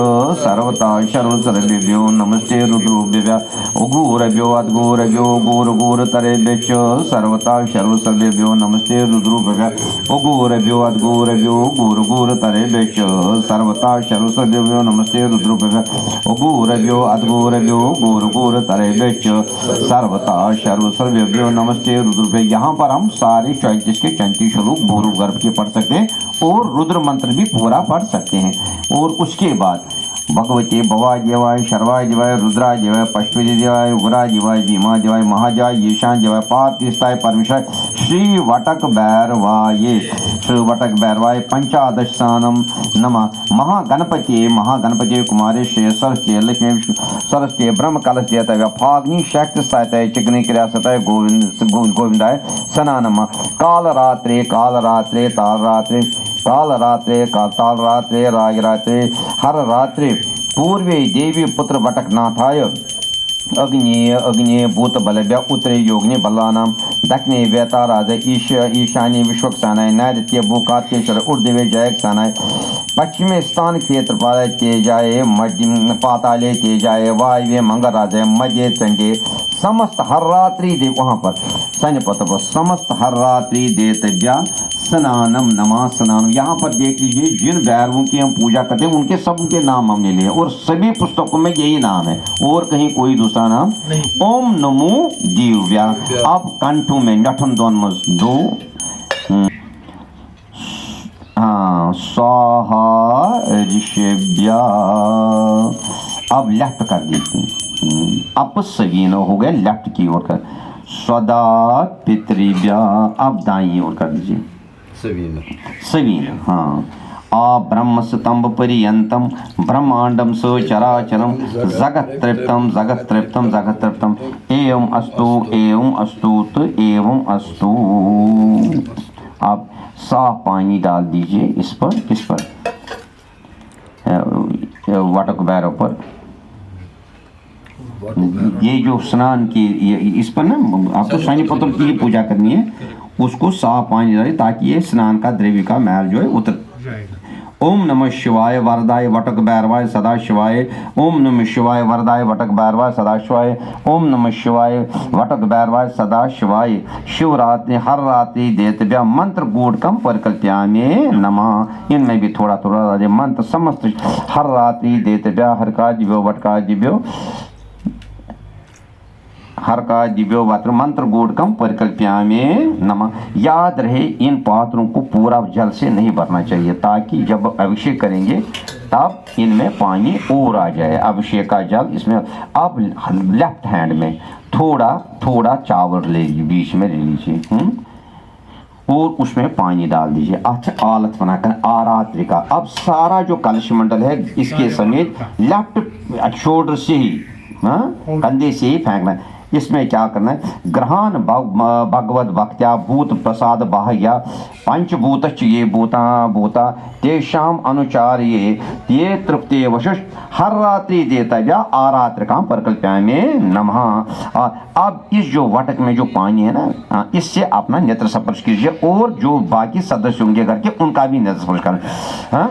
सर्वता सर्वसर्वेभ्यो नमस्ते रुद्रोभ्यः ओघोरभ्यो अद्घोरभ्यो घोरघोरतरेभ्यश्च सर्वता सर्वसर्वेभ्यो नमस्ते रुद्रोभ्यः ओघोरभ्यो अद्घोरभ्यो घोरघोरतरेभ्यश्च सर्वता सर्वसर्वेभ्यो नमस्ते रुद्रोभ्यः ओघोरभ्यो अद्घोरभ्यो घोरघोरतरेभ्यश्च सर्वता सर्वसर्वेभ्यो नमस्ते रुद्रोभ्यः। यहाँ पर हम सारे 34 के 34 श्लोक भूर्भुव के पढ़ सकते हैं और रुद्र मंत्र भी पूरा पढ़ सकते हैं। और उसके बाद भगवते भवाय देवाय शर्वाय देवाय रुद्राय देवाय पशुपति देवाय उग्राय देवाय भीमा देवाय महाजाय ईशान देवाय पार्थिस्ताय परमेश्वर श्री वटक भैरवाय पंचादश स्थानम नमः महागणपति कुमारे श्रेय सरस्ते लक्ष्मी सरस्ते ब्रह्म कलस्ते तव्य फाग्नि शक्ति सतय चिग्नि क्रिया सतय गोविंदाय सना नमः कालरात्रे तालरात्रे रागरात्रे हर रात्रि पूर्वे देवी पुत्र वटकनाथाय अग्नि भूत बलभ्य उत्तरे योगिनी बलानां दक्षिणे वेताराज ईशान्ये विश्वक्सेनाय नैऋत्ये भूकार्तेश्वर ऊर्ध्वे जयक्सेनाय पश्चिमे स्थान क्षेत्रपाल तेजाय मध्य पाताले तेजाय वायव्ये मंगलराजाय मध्य चंडे समस्त हर रात्रि देव वहाँ पर सैन्यपथ पर समस्त हर रात्रि देतव्या स्नानम नमा स्नानम। यहाँ पर देख लीजिए जिन भैरवों की हम पूजा करते हैं उनके सब के नाम हमने लिए और सभी पुस्तकों में यही नाम है और कहीं कोई दूसरा नाम नहीं। ओम नमो दिव्या। अब कंठों में नठन दोन मज दो स्वाहा ऋषभ्या। अब लेफ्ट कर दीजिए अप सवीन हो गए लेफ्ट की ओर कर स्वदा पितृभ्या। अब दाई ओर कर दीजिए सवीन हाँ। आ ब्रह्म स्तंभ पर्यंतम ब्रह्मांडम सचराचरम जगत तृप्तम एवं अस्तु एवं अस्तु। आप साफ पानी डाल दीजिए इस पर वाटक बैरों पर। ये जो स्नान की इस पर ना आपको शनि पत्र की पूजा करनी है, उसको साफ पानी डालिए ताकि ये स्नान का द्रव्य का मैल जो है उतर। ओम नमः शिवाय वरदाय वटक भैरवाय सदा शिवाय। ओम नमः शिवाय वरदाय वटक भैरवाय सदा शिवाय। ओम नमः शिवाय वटक भैरवाय सदा शिवाय। शिवरात्रि हर रात्रि देतव्य मंत्र गूढ़कम परिकल्प्यामि नमः। इनमें भी थोड़ा थोड़ा मंत्र समस्त हर रात्रि देतव्य हर का दिव्यो वटका दिव्यो हर का दिव्यो वत्र मंत्र गूढ़कम परिकल्प्यामि नमः। याद रहे इन पात्रों को पूरा जल से नहीं भरना चाहिए, ताकि जब अभिषेक करेंगे तब इनमें पानी और आ जाए। अभिषेक का जल इसमें अब लेफ्ट हैंड में थोड़ा थोड़ा चावल ले लीजिए, बीच में ले लीजिए और उसमें पानी डाल दीजिए। अच्छा आलत बनाकर आरात्रि का अब सारा जो कलश मंडल है इसके समेत लेफ्ट शोल्डर से ही कंधे से ही फेंकना है। इसमें क्या करना है, ग्रहण भगवत भक्त्या भूत प्रसाद बाह्या पंचभूत ये भूता तेषाम अनुचार ये तृप्ति वशिष्ठ हर रात्रि देतव्य आरात्रिकाम परिकल्प्यामि नमः। अब इस जो वटक में जो पानी है ना, इससे अपना नेत्र स्पर्श कीजिए और जो बाकी सदस्य होंगे घर के उनका भी नेत्र स्पर्श करना।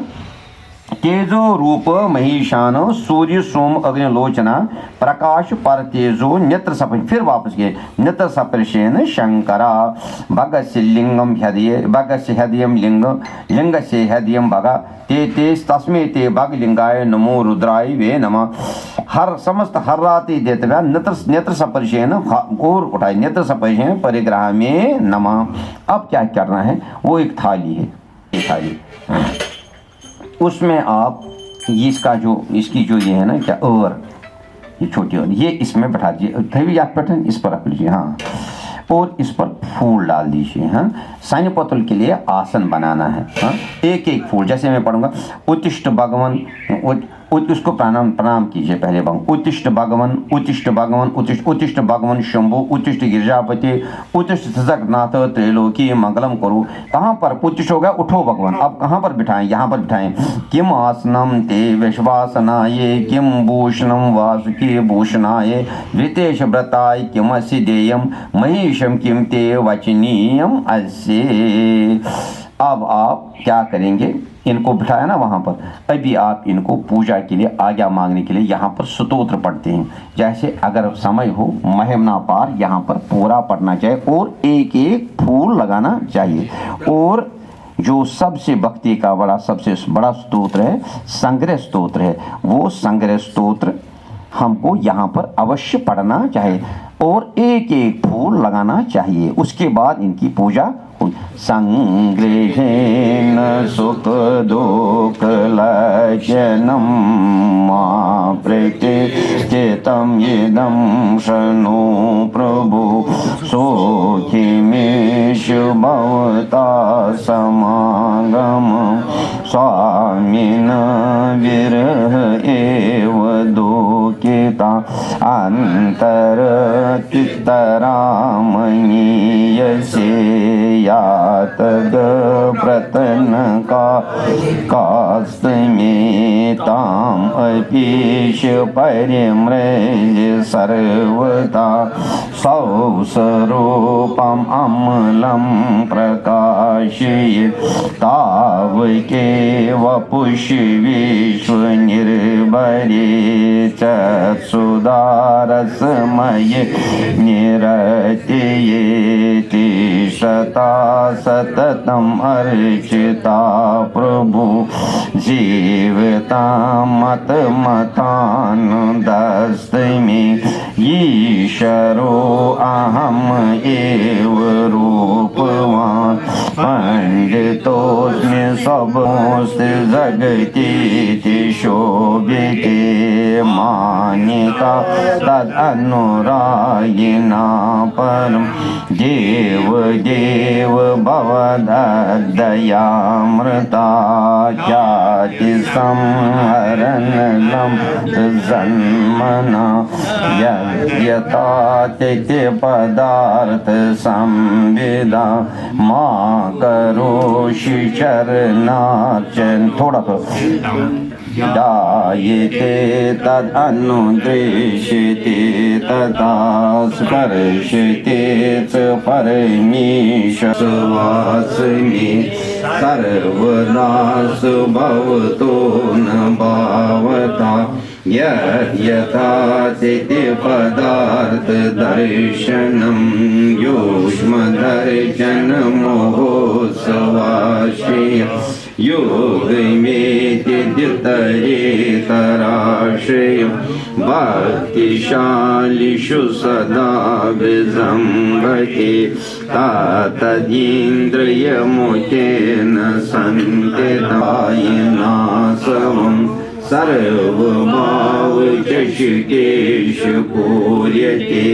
तेजो रूप महिषान सूर्य सोम अग्निलोचना प्रकाश पर तेजो नेत्र सपर्श। फिर वापस गए नेत्र सपर्शेन शंकरा भगस्य लिंगम हृदय भगस्य हृदयम लिंग लिंग से हृदयम भगा ते तस्मे ते भग लिंगाय नमो रुद्राय वे नमः। हर समस्त हर रात्रि देते हुए नेत्र सपर्शेन और उठाए नेत्र सपर्शेन परिग्रह में नमः। अब क्या करना है, वो एक थाली है, एक थाली उसमें आप इसकी जो ये है ना क्या और ये छोटी और ये इसमें बैठा दीजिए, थैवी या पैटर्न इस पर रख लीजिए हाँ, और इस पर फूल डाल दीजिए हाँ। सैन्य पतल के लिए आसन बनाना है हाँ। एक एक फूल जैसे मैं पढ़ूंगा उत्तिष्ठ भगवान उसको प्रणाम कीजिए पहले उत्तिष्ठ भगवान उत्तिष्ठ भगवान उत्तिष्ठ भगवान शंभु उत्तिष्ठ गिरिजापति उत्तिष्ठ जगन्नाथ त्रैलोकी मंगलम करो। कहाँ पर उत्तिष्ठ हो गया, उठो भगवान। अब कहाँ पर बिठाएं, यहाँ पर बिठाएं। किम आसनम ते विश्वासनाये किम भूषणम वासुकी भूषणाये वितेश व्रताय किम सिदेयम महिषम किम ते वचनीयम अस्य। अब आप क्या करेंगे, इनको बिठाया ना वहाँ पर, अभी आप इनको पूजा के लिए आज्ञा मांगने के लिए यहाँ पर स्तोत्र पढ़ते हैं। जैसे अगर समय हो महिमना पार यहाँ पर पूरा पढ़ना चाहिए और एक एक फूल लगाना चाहिए। और जो सबसे भक्ति का सबसे बड़ा स्तोत्र है संग्रह स्तोत्र है, वो संग्रह स्तोत्र हमको यहाँ पर अवश्य पढ़ना चाहिए और एक एक फूल लगाना चाहिए। उसके बाद इनकी पूजा संग्रहेण सुख दुःख लज्जनम मा प्रतिष्ठितं इदं शृणु प्रभु सोखिमेषु भवता समागम स्वामिन विरह एव दुःखिता अंतरचित्तरामणीयसे यातग प्रतन कास्मेताम अपीश परिम्रज सर्वदा सौस्वरूपम अमलम प्रकाशय तावके वपुष विश्व निर्भरे चक्षुदारसमय निरतयेति शता सततम अर्चिता प्रभु जीवता मत मतानुदस्तमे ईश्वरो अहम एव रूपवान् पंडितोऽस्मि सबोऽस्ति जगतीति शोभिते मानिता तदनुरागिणा परं देव देव भवदयामृता जाति संहरणं जन्मना यथा तिथि पदार्थ संविदा मा करोषि चरणार्चन। थोड़ा जायते तदनुदृश्यते तथा स्पर्शते च परमेश सुवासने सर्वदास भवतो न भावता यथातिथि पदार्थ दर्शनम युष्मदर्शन मोहोत्सवाश्रय योगमेतितरेतराश्रय भक्तिशालिषु सदा विजृम्भते तदिन्द्रियमुखेन सन्तितायनासवम् सर्वभावचषुकेषु पूर्यते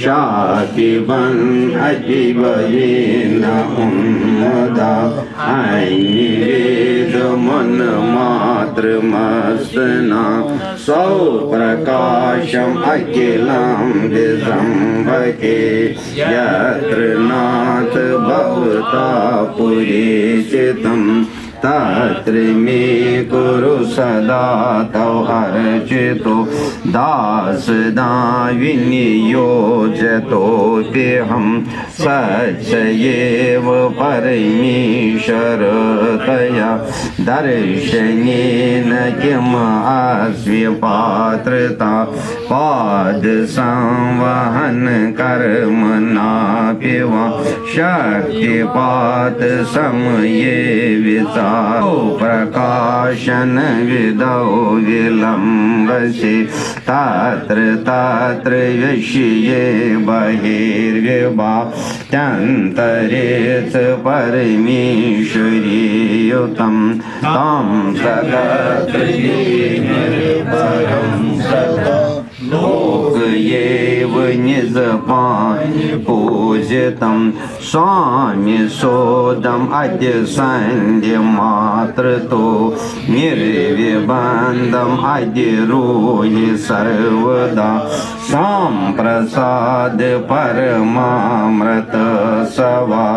शापिबन् अतिबलेन उन्मदा ऐनिवेदमन्मात्रमस्तना सौप्रकाशम् अखिलं विजृम्भते यत्र नाथ भवता पुरे चितम् तत्र मे कुरु सदा तव अर्चितो दासदा विनियोजतोऽप्यहं सच्चैव परमेश्वरतया दर्शनेन किम् अस्मि पात्रता पादसंवहन कर्मणापि वा शक्तिपात समये विचार प्रकाशन विदौ विलम्बसे तत्र तत्र विषये बहिर्विभात्यन्तरे च परमेश्वरीयुतं तं सगत्रयेन सदा लोकयेव निजपान् पूजितं स्वामी सोदम् अद्य सन्ध्यमात्रतो निर्विबन्धम् अद्य रूहि सर्वदा सम्प्रसाद परमामृत सवा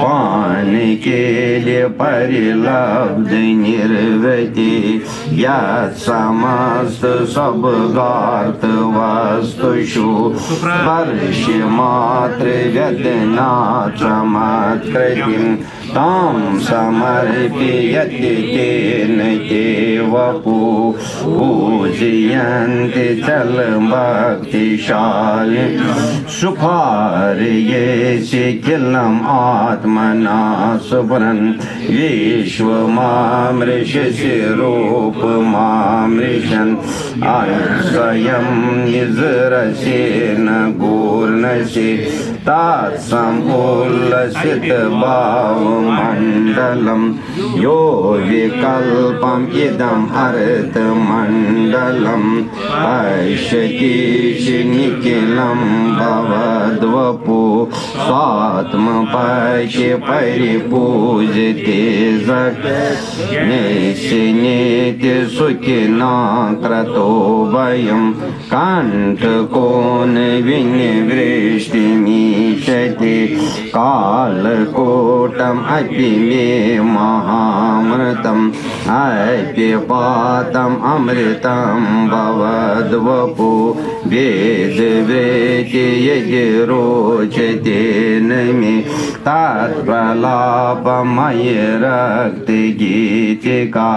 पानिकेल्य परिलब्ध निर्वृति यत् समस्त सबगार्थ वस्तुषु स्पर्शमात्र व्यतना चमत्कृतिं तां समर्पयति तेन ते वपु पूजयन्ति चलभक्तिशालि सुखार्येषि किलम् आत्मना सुभ्रन् विश्वमामृषसि रूपमामृशन् स्वयं निजरसेन गूर्णसि तत्समुल्लसितभावमण्डलं यो विकल्पम् इदम् अर्थमण्डलं पश्यति निखिलं भवद्वपु स्वात्मपश्य परिपूजते निश्चिनेति सुखिना क्रतो वयं कण्ठकोन विनिवृष्टिमीशति कालकोटम् अपि मे महामृतम् अप्यपातम् अमृतं भवद्वपु वेदवेति यदि रोचते न मे तत्प्रलापमयि रक्तगीतिका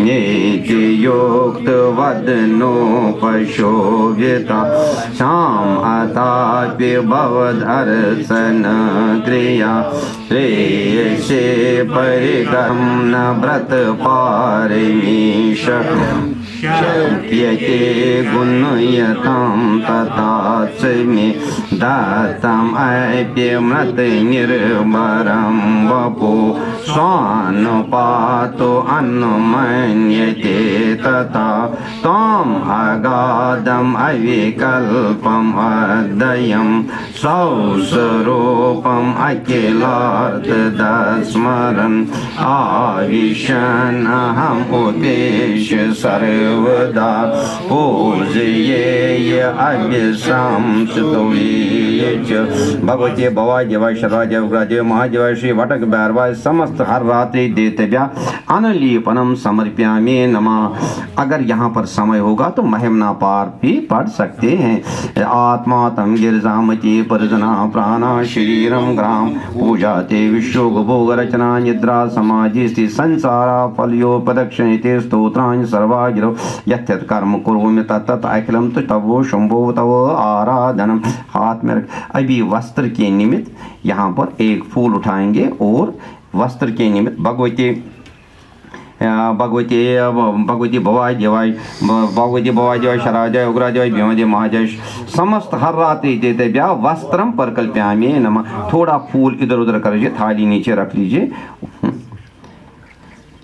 नीतियोक्तवदनोपशोभिता शाम् अतापि भवदर्शन क्रिया श्रेयसे परिगं न व्रतपारमीश शक्यते गुणयतां तथा च मे दत्तम् अप्यमृतनिर्भरं वपु स्वानुपातो अनुमन्यते तथा त्वम् अगाधम् अविकल्पम् अद्वयं स्वस्वरूपम् अखिलार्थदस्मरन् आविशन् अहम् उपेक्ष्य सर्वदा पूजयेय अभिसंस्तुतीय च भगवते भवाय देवाय शर्वाय देवग्राजय महादेवाय श्री वटक भैरवाय समस्त हर रात्रि देतव्या अनलीपनम समर्प्यामि नमः। अगर यहाँ पर समय होगा तो महिमना पार भी पढ़ सकते हैं। आत्मा तम गिरजामति परिजना प्राणा शरीरम ग्राम पूजा ते विश्वभोग रचना निद्रा समाधि स्थिति संसारा फलियो प्रदक्षिणे ते स्तोत्राणि सर्वा गिरो यत् कर्म कुर्वोमि तत् अखिलम तो तवो शंभो तव आराधनम। हाथ में अभी वस्त्र के निमित्त यहाँ पर एक फूल उठाएंगे और वस्त्र के निमित्त भगवती भवाय देवाय शराजय उग्राजय भीमजय महाजय समस्त हर रात्रि देते ब्या वस्त्रम परकल्प्यामि नमः। थोड़ा फूल इधर उधर कर लीजिए, थाली नीचे रख लीजिए,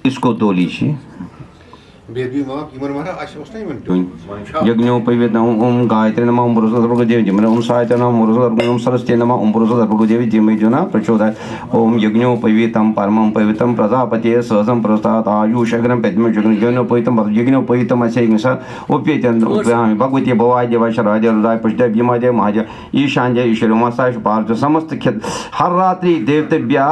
इसको धो लीजिए। यज्ञोपवीत ओम गायत्री नमः ओम पुरुषदेव जिमन ओम साहित्य नमः ओम सरस्वती नमः ओम पुरुषदेव जिमजुना प्रचोदय ओम यज्ञोपवीतम परमं पवित्रं प्रजापते सहसं प्रस्तात् आयुषग्रं पद्म यज्ञोपवीतम यज्ञोपवीतम अस्य उपयेतन्द्र भगवती भवाय देवाय शराजय रुद्राय पुष्टय भीमाजय महाजय ईशानजय ईश्वर उमासाय पार्थ समस्त हर रात्रि देवतेभ्या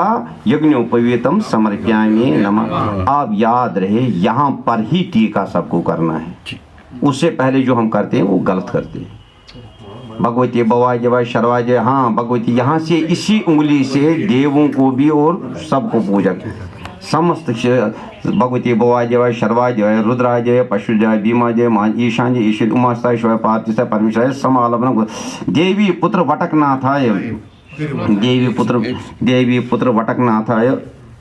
यज्ञोपवीतम समर्पयामि नमः। आप याद रहे यहाँ पर ही टीका सबको करना है, उससे पहले जो हम करते हैं वो गलत करते हैं। भगवती भवाय देवाय शर्वाजय, हाँ भगवती यहाँ से इसी उंगली से देवों को भी और सबको पूजक समस्त भगवती भवाय देवाय शर्वाजय रुद्राजय पशुजय भीमाजय ईशानजय ईश्वर उमास्ताय पार्थिव परमेश्वर समालभन देवी पुत्र वटकनाथाय देवी पुत्र वटकनाथाय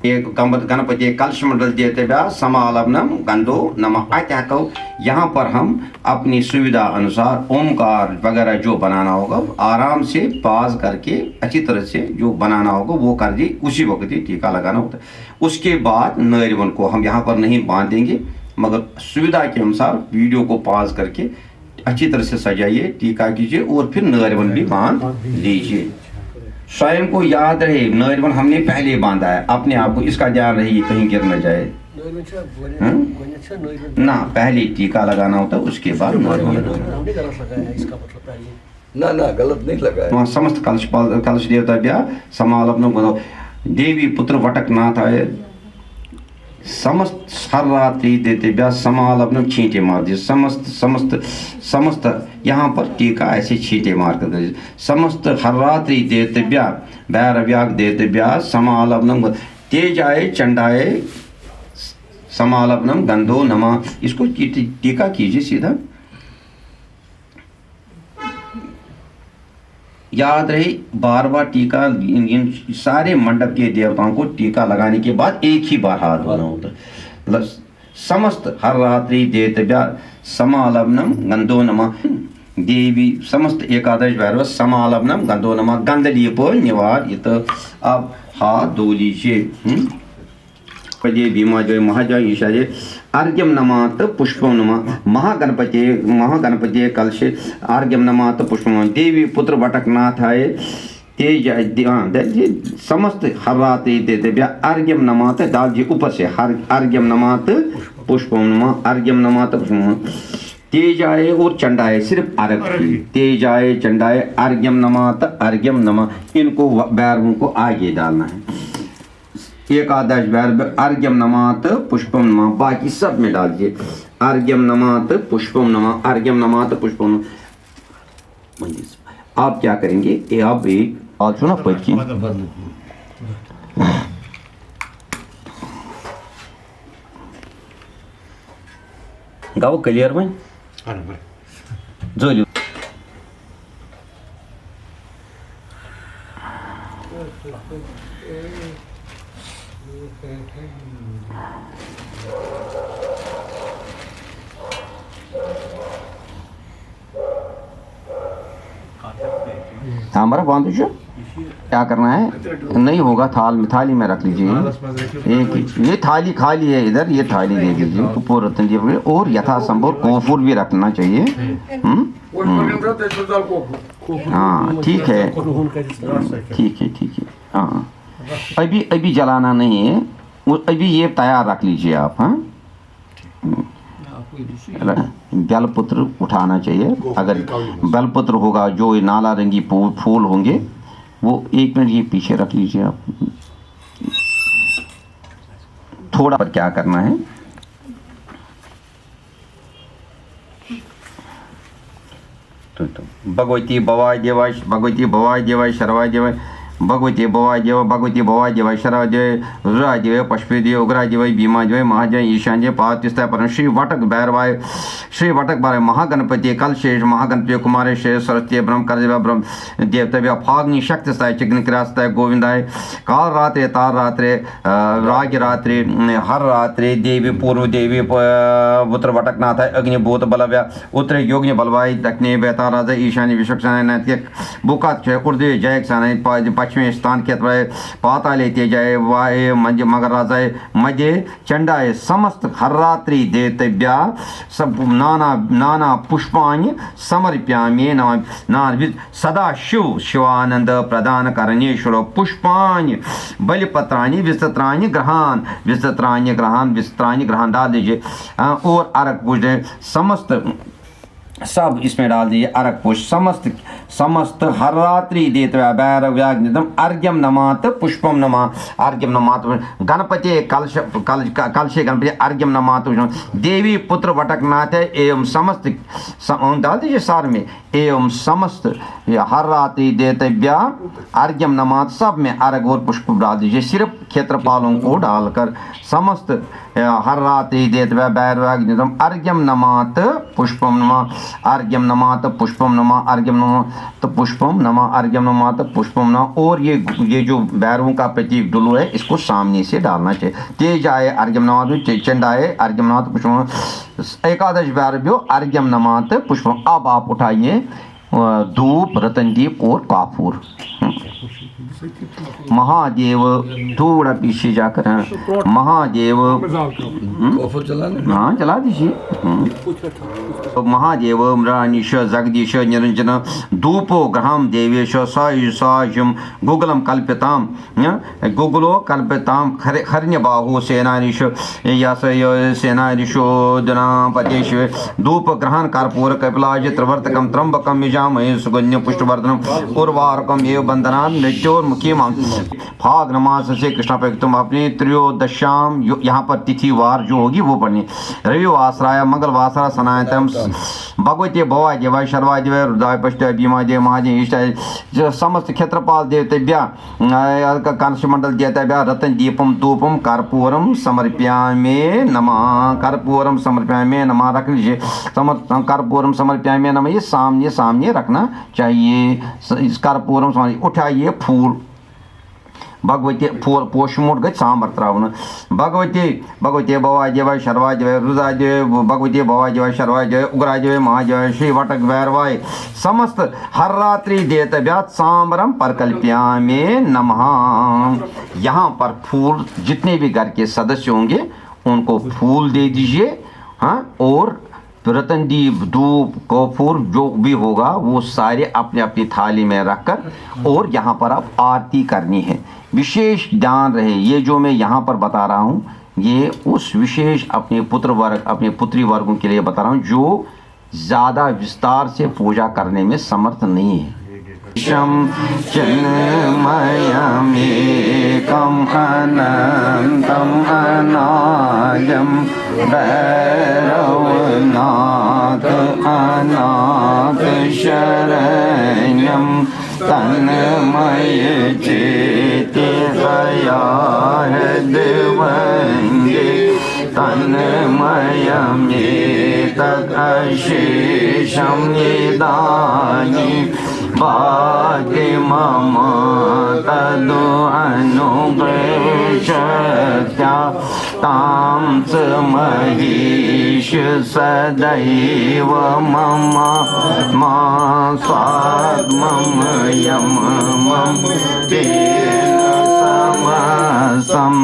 एक गणपति कलश मंडल देते समालग्नम गंधो नमः। अत्याको यहाँ पर हम अपनी सुविधा अनुसार ओमकार वगैरह जो बनाना होगा आराम से पास करके अच्छी तरह से जो बनाना होगा वो कर दी, उसी वक्त ही टीका लगाना होता है। उसके बाद नरिवन को हम यहाँ पर नहीं बांधेंगे, मगर सुविधा के अनुसार वीडियो को पास करके अच्छी तरह से सजाइए, टीका कीजिए और फिर नरिवन भी बांध लीजिए। स्वयं को याद रहे नरिवन हमने पहले बांधा है, अपने आप को इसका ध्यान रहे कहीं गिर न जाए ना। पहले टीका लगाना होता है, उसके बाद नरिवन ना गलत नहीं लगा वहाँ समस्त कलश देवता ब्याह समालग्न देवी पुत्र वटकनाथ आए समस्त हर रात्रि देते ब्याह समालग्न छींटे मार दिए समस्त यहाँ पर टीका ऐसे छींटे मार कर दे समस्त हर रात्रि देते ब्याह भैरव्याग देते ब्याह समालग्न तेजाए चंडाए समालग्नम गंधो नमः। इसको टीका कीजिए सीधा, याद रहे बार बार टीका इन सारे मंडप के देवताओं को टीका लगाने के बाद एक ही बार हाथ धोना होता है। समस्त हर रात्रि देतव्या समालग्नम गंधो नमः देवी समस्त एकादश भैरव समालग्नम गंधो नमः गंधलीपो निवारित। अब हाथ धो लीजिए। पदे भीमाजय महाजय ईशाजय अर्घ्यम नमात पुष्पम नमः महागणपति कलश अर्घ्यम नमात पुष्पम देवी पुत्र वटकनाथाय तेज समस्त हर रात्रि देते अर्घ्यम नमात डाल ऊपर से हर अर्घ्यम नमात पुष्पम नमः अर्घ्यम नमात पुष्पम तेजाए और चंडाए सिर्फ अर्घ तेजाए चंडाए अर्घ्यम नमात अर्घ्यम नमः। इनको भैरवों को आगे डालना है। एकादश भैरव अर्घ्यम नमात पुष्पम नमः, बाकी सब में डाल दीजिए अर्घ्यम नमात पुष्पम नमः अर्घ्यम नमात पुष्पम नमः। आप क्या करेंगे, आप एक सुना पद गाओ क्लियर में जो हमारा बांध दीजिए। क्या करना है, नहीं होगा थाली में रख लीजिए। एक ये थाली खाली है इधर, ये थाली दे दीजिए कपूर रत्न जी और यथासंभव कपूर भी रखना चाहिए। हाँ ठीक है ठीक है हाँ अभी जलाना नहीं है, अभी ये तैयार रख लीजिए आप। हाँ बेलपुत्र उठाना चाहिए, अगर बेलपुत्र होगा जो नाला रंगी फूल होंगे वो 1 मिनट ये पीछे रख लीजिए आप। थोड़ा पर क्या करना है, तो भगवती भवाय देवाय शर्वाय देवाय भगवती भवाय देवाय शर्वाय देवाय रुद्राय देवाय पशुपति देव उग्राय देवाय भीमा देवाय महादेव ईशान देव पार्थिस्ताय परम श्री वटक भैरवाय श्री वटक भैरव महागणपति कलशेष महागणपति कुमार शेष सरस्वती ब्रह्म करदेव ब्रह्म देवतव्य फाग्नि शक्तिस्ताय चिग्न क्रियास्ताय गोविंदाय काल रात्रि तार रात्रि राग रात्रि हर रात्रि देवी पूर्व देवी उत्तर वटकनाथाय अग्निभूत बलव्य उत्तर योग्य बलवाय दक्षिणे बेता राजा ईशान्य विश्वक्सेनाय नैतिक बुकात उर्दू जय सेनाय पश्चिमी स्थान क्षेत्र पाताले तेजाय वाय मगर राजाय मध्य चंडाय समस्त हर रात्रि देतव्या सब नाना पुष्पाणि समर्प्यामि नाना सदा शिवानंद प्रदान करणेश्वर पुष्पाणि बलिपत्राणि विस्तत्राणि ग्रहान डाल दीजिए और अर्घ पूजने समस्त सब इसमें डाल दीजिए अर्घ पुष्प समस्त हर रात्रि देतव्या भैरव्याग्निदम अर्घ्यम नमात पुष्पम नमा अर्घ्यम नमात गणपति कलशे गणपति अर्घ्यम नमात देवी पुत्र वटकनाथ एवं समस्त डाल दीजिए सार में एवं समस्त हर रात्रि देतव्या अर्घ्यम नमात सब में अर्घ और पुष्प डाल दीजिए सिर्फ क्षेत्रपालों को डालकर समस्त हर रात्रि देतव्या भैरव्याग्निदम अर्घ्यम नमात पुष्पम नमा अर्घ्यम नमात पुष्पम नमा अर्घ्यम नमात पुष्पम नमा अर्घ्यम नमात पुष्पम नमा। और ये जो भैरवों का प्रतीक डुलू है इसको सामने से डालना चाहिए। तेजाय अर्घ्यम नमात चंडाय अर्घ्यम नमात पुष्पम एकादश भैरव्यो अर्घ्यम नमात पुष्पम। अब आप उठाइए धूप रतनदीप और कापूर। महादेव थोड़ा पीछे जाकर महादेव हाँ चला दीजिए। महादेव मृणीश जगदीश निरंजन धूपो ग्रहम देवेश सायुषम गुगलम कल्पिताम गुगलो कल्पिताम हरिण्य बाहु सेनारीश सेनारीशो दनापतेश धूप ग्रहण कर्पूर कपिलाज त्रिवर्तकम त्र्यंबकम यजामहे सुगन्य पुष्टवर्धनम उर्वारकम एव बंधनान मृत्योर्मुखी फाग नमाज से कृष्णा पर तुम अपनी त्रयोदशाम यहाँ पर तिथि वार जो होगी वो पढ़नी। रविवासराय मंगलवासरा सनातम भगवती भवाय देवाय शर्वाय देवाय रुद्राय पष्टाय भीमा देव महादेव ईष्टाय समस्त क्षेत्रपाल देवतेभ्य कांशमंडल देवतेभ्य रतन दीपम धूपम कर्पूरम समर्प्यामि नमः रख लीजिए। कर्पूरम समर्प्यामि नमः ये सामने रखना चाहिए। कर्पूरम उठाइए फूल भगवती पोशमोट गई सांबर त्रावन भगवती भवाय देवाय शर्वाय देवाय रुद्राय देव भगवती भवाय देवाय शर्वाय देवाय उग्राय देवाय महादेवाय श्री वटक भैरवाय समस्त हर रात्रि देतव्या सांबरम परकल्प्यामि नमः। यहाँ पर फूल जितने भी घर के सदस्य होंगे उनको फूल दे दीजिए। हाँ, और रतनदीप धूप कपूर जो भी होगा वो सारे अपने अपनी थाली में रखकर और यहाँ पर अब आरती करनी है। विशेष ध्यान रहे, ये जो मैं यहाँ पर बता रहा हूँ ये उस विशेष अपने पुत्र वर्ग अपने पुत्री वर्गों के लिए बता रहा हूँ जो ज़्यादा विस्तार से पूजा करने में समर्थ नहीं है। शम चिन्मयमेकम् अनन्तं अनाद्यं भैरवनाथ अनाथ शरण्यं तन्मय चेति दया हृद्वन्दे तन्मयमेतदशेषं निदानि भाग्य मम तदु अनुग्रहशक्त्या तां च महीश सदैव मम स्वात्मं यम मम तेन समसं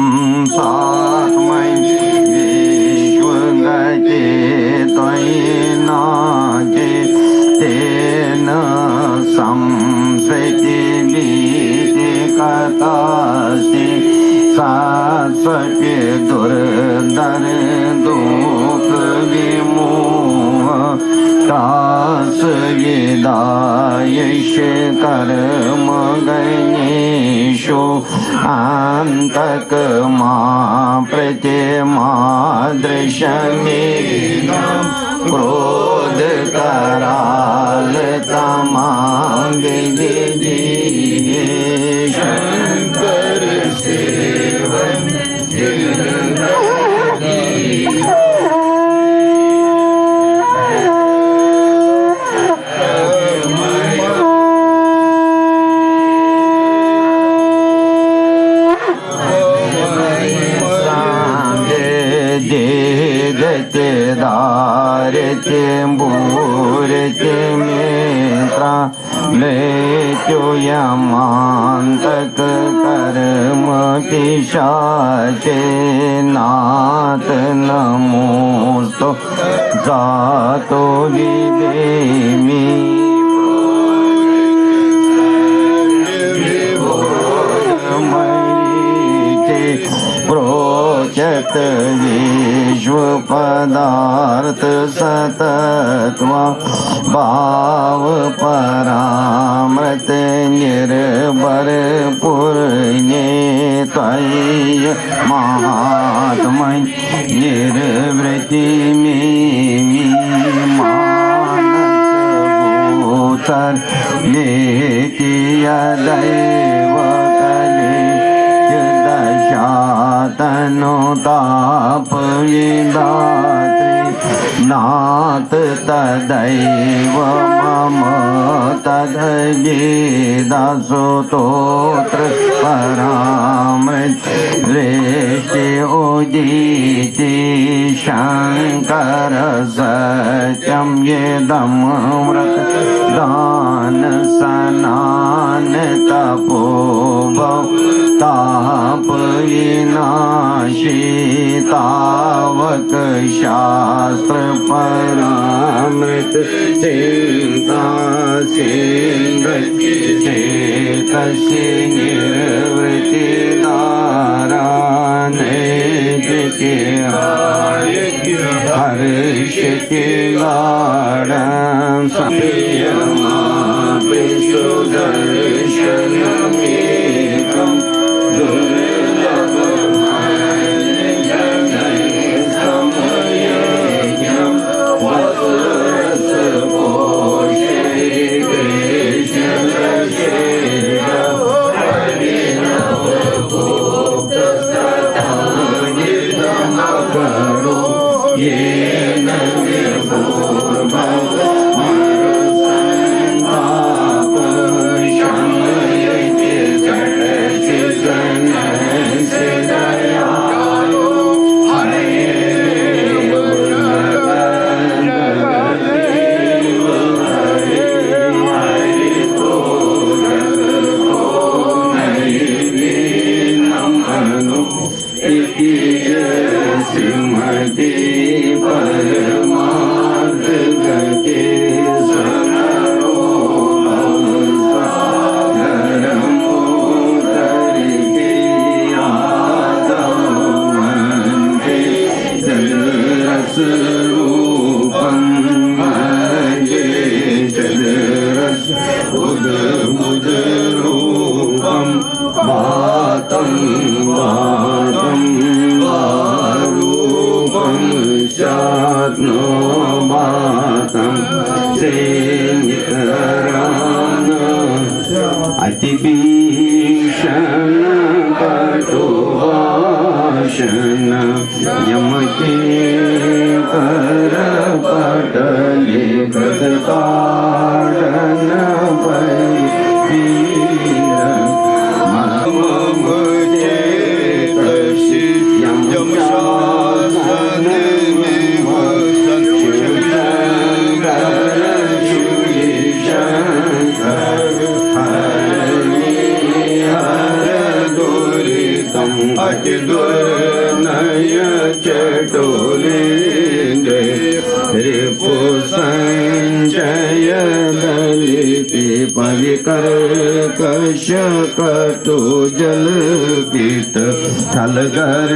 स्वात्मै विश्वगते त्वयि तेन संस्कृति कथास्ति शाश्वते दुर्धर दुःख विमोह त्रास विदायश कर्म गणेशो अंतक मा प्रतिमा दृश्यमे क्रोध कराल तमाम शंकर सेवन दारते बूरते मित्रा लेत्यो यमांतक कर्म पिशाचे नाथ नमोस्तो जातो विवेमी प्रोचत विश्व पदार्थ सतत्व भाव परामृत निर्भर पुण्य तय महात्मय निर्वृत्ति में मानस भूतर लेकिया दैव तनुताप विदात्री नाथ तदैव मम तद्वेदासुतोत्र परामृत दृष्टि उदिति शंकर सत्यं यदमृत दान सनान तपोभव ताप विनाशितावक शास्त्र परामृत चिंता चेतस्य निर्वृत्ति नारायण हर्ष के गाढ़ं संयमा विशुदर्शनमेकं अतिभीषण कटुभाषण यमके कर पटले कृतकारण अति दुर्नय चटोलेन्द्र रिपु संजय ललिति परिकर कश कटु जल पीत थलगर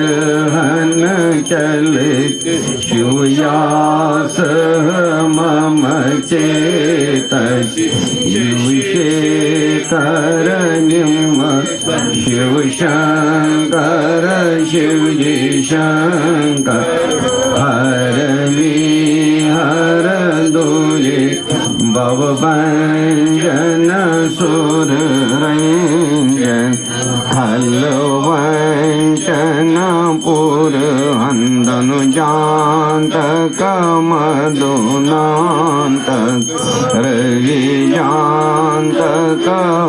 हन चल शिवयास मम चेतसि शिवशेखर निम शिव शंकर शिवजी शंकर हर हर दूरे भवभंजन सुर रंजन खलवंचन पुर हंदनु जांतक मधुनांतक रवि जांतक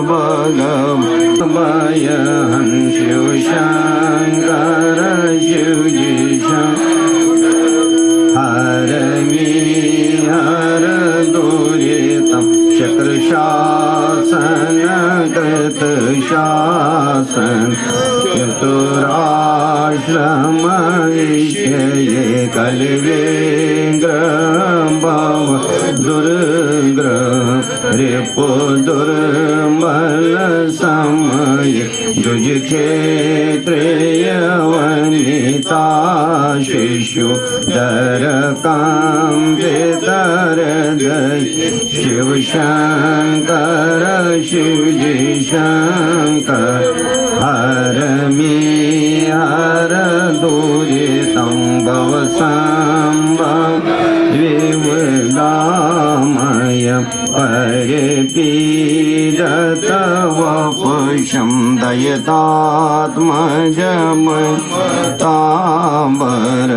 भगवय हं शिव शंकर शिवजी शंकर हर हर दूरितम चक्र शासन कृत शासन चतुराश्रम विषये कलिवेंद्र भव दुर्ग्रह रिपु दुर्बल समय दुज क्षेत्रीय वनिता शिशु दर काम्बितर शिव शंकर शिवजी शंकर हर हर दूरितं भव संभव विवदामय परिपीडत वपुषं दयतात्मजमय ताम्बर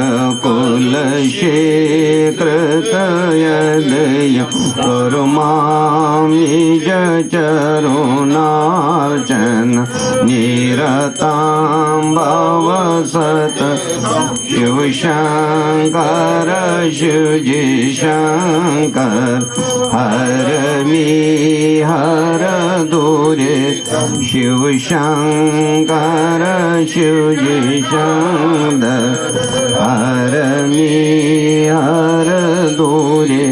कुलशेखृतयदय कुर्मामि चरुणार्चन निरतां भवसत शिव शंकर शिवजी शंकर हर हर दूरे शिव शंकर शिवजी शंकर हर हर दूरे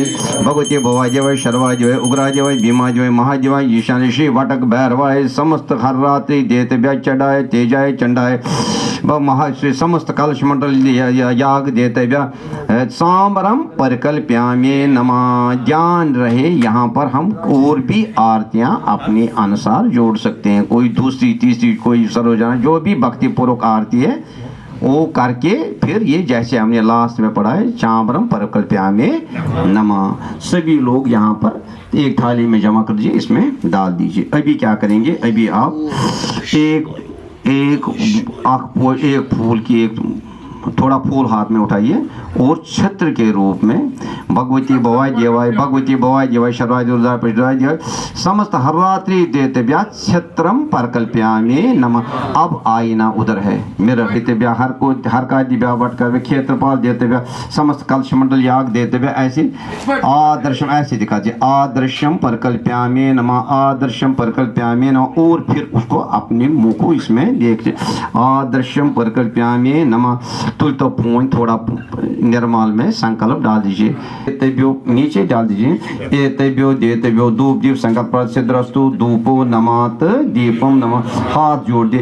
भगवती भवाजय शर्वाजय उग्राजय भीमाजय महाजय ईशान श्री वटक भैरवाय समस्त हर रात्रि देत चढ़ाए तेजाय चंडाय महाश्री समस्त कलश मंडल याग देते सांबरम परिकल्प्यामे नमा। ज्ञान रहे यहाँ पर हम और भी आरतियाँ अपने अनुसार जोड़ सकते हैं, कोई दूसरी तीसरी कोई सरोजना जो भी भक्तिपूर्वक आरती है वो करके फिर ये जैसे हमने लास्ट में पढ़ा है चांबरम परिकल्प्यामे नमा। सभी लोग यहाँ पर एक थाली में जमा कर दीजिए, इसमें डाल दीजिए। अभी क्या करेंगे, अभी आप एक फूल की थोड़ा फूल हाथ में उठाइए और छत्र के रूप में भगवती भवाय देवाय शर्वाय दुर्गाय पशुराय देवाय समस्त हर रात्रि देते छत्रम परकल्प्यामे नमः। अब आईना उधर है, मेरा देते हर का दिव्या वट कर क्षेत्रपाल देते समस्त कलश मंडल याग देते ऐसे आदर्शम ऐसे दिखा दीजिए, आदर्शम परकल्प्यामे नमः, आदर्शम परकल्प्यामे नमः। और फिर उसको अपने मुंह को इसमें देखते, आदर्शम परकल्प्यामे नमः। तुल तो पून थोड़ा निर्माल में संकल्प डाल दीजिए, नीचे डाल दीजिए। एतेभ्यो देतेभ्यो धूप दीप संकल्प सिद्धरस्तु धूपो नमात दीपम नमः। हाथ जोड़ दे।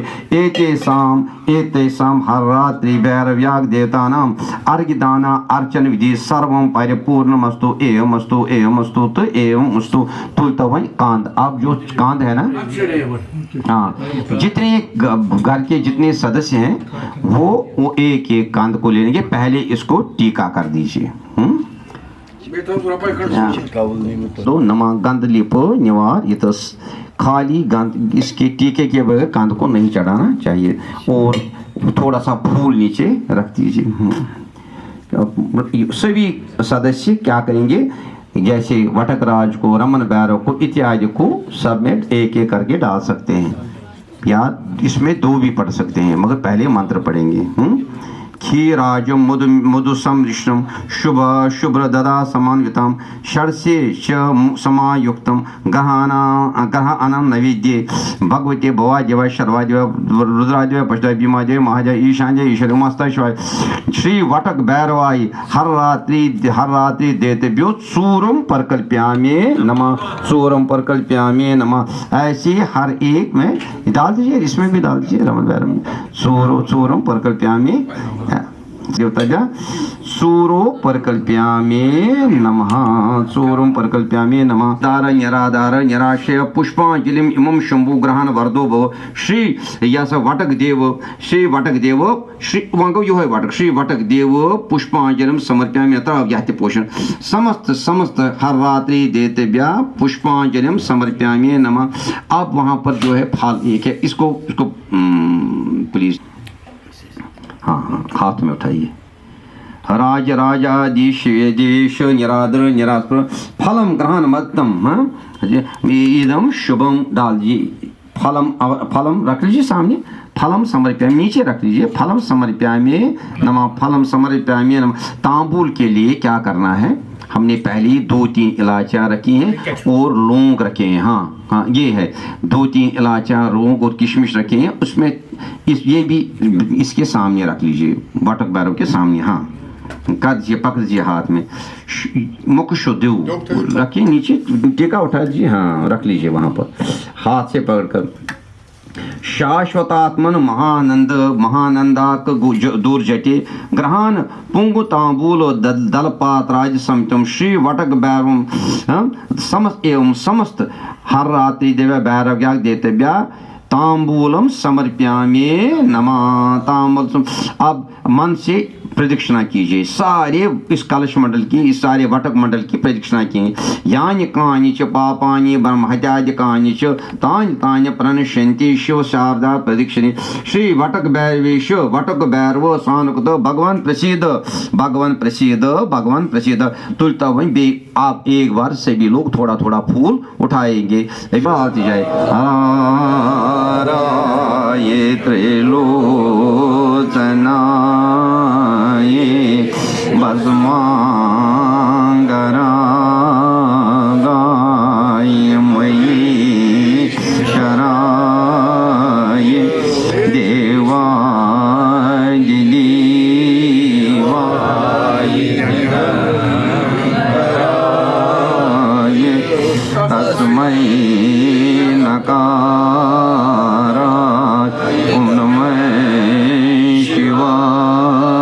एतेषां हर रात्रि भैरव याग देवतानां अर्घ्यदाना अर्चन विधि सर्वं परिपूर्णमस्तु एवमस्तु एवमस्तु तो एवमस्तु। तुल तो वही कांद, अब जो कांद है ना, हाँ, जितने घर के जितने सदस्य हैं वो एक एक कांद को ले लेंगे। पहले इसको टीका कर दीजिए। तो नमा गंध लिपो निवार ये तो खाली गंध, इसके टीके के बगैर कांद को नहीं चढ़ाना चाहिए। और थोड़ा सा फूल नीचे रख दीजिए। सभी सदस्य क्या करेंगे, जैसे वटकराज को, रमन भैरव को इत्यादि को सब में एक एक करके डाल सकते हैं, या इसमें दो भी पढ़ सकते हैं, मगर पहले मंत्र पढ़ेंगे। क्षीराज मधु समृष्णम शुभ शुभ्र ददा समान्वितम षडसे समायुक्तम ग्रहाणां नैवेद्ये भगवते भवाजय शर्वाजय रुद्राजय पशुजय भीमाजय महाजय ईशानजय ईश्वर उमास्ता शिवाय श्री वटक भैरवाय हर रात्रि देतेभ्यो सूरम परकल्प्यामे नमः, सूरम परकल्प्यामे नमः। ऐसे हर एक में डाल दीजिए, इसमें भी डाल दीजिए रमन भैरव में सूरम परकल्प्यामे देवता सूरो परिकल्प्यामे नमः, सूरं परिकल्प्यामे नमः। दार निराधार निराशय पुष्पांजलिम इमं शंभु ग्रहण वर्दो भव श्री यस वटक देव श्री वटक देव श्री वंगो यो है वटक श्री वटक देव पुष्पांजलिम समर्प्यामि अत्र यहति पोषण समस्त समस्त हर रात्रि देते ब्या पुष्पांजलिम समर्प्यामि नमः। अब वहां पर जो है फल एक है, इसको प्लीज हाँ हाथ में उठाइए। राज राजाधीश देश निरादर निरास्पर फलम ग्रहण मत्तम इदम शुभम डाल जी। फलम रख लीजिए सामने, फलम समर्प्यामि नीचे रख लीजिए, फलम समर्प्यामि नमः, फलम समर्प्यामि नमः। तांबूल के लिए क्या करना है, हमने पहले 2-3 इलायचियाँ रखी हैं और लौंग रखे हैं। हाँ ये है 2-3 इलायचियाँ लौंग और किशमिश रखे हैं उसमें। ये भी इसके सामने रख लीजिए, बटक बैरव के सामने। हाँ कर दीजिए, पकड़ दीजिए हाथ में। मुकुशो देव रखिए नीचे, टीका उठा दीजिए, हाँ रख लीजिए वहाँ पर हाथ से पकड़कर। शाश्वतात्मन महानंद महानंदाक दूरजटे ग्रहण पुंगु तांबूल दलपात्राज समतम श्री वटक बैरवम समस्त एवं समस्त हर रात्रि देव बैरव्या देते ब्या तांबूलम समर्प्यामि नमः। तांबूल अब मन से प्रदक्षिणा कीजिए, सारे इस कलश मंडल की, इस सारे वटक मंडल की प्रदक्षिणा कीजिए। यानि कानि च पापानि ब्रह्मत्यादि कानि च तानि तानि प्रणश्यन्ति शिव शारदा प्रदक्षिणे श्री वटक भैरवेश वटक भैरव सानुकृत भगवान प्रसिद्ध भगवान प्रसिद्ध भगवान प्रसिद्ध। तुलता वहीं बे आप एक बार सभी लोग थोड़ा थोड़ा फूल उठाएंगे। एक बात जाए ये त्रिलोचना भस्मांगरा गायमयी शराय देवाय देवाय तस्मै नकाराय ओम नमः शिवाय।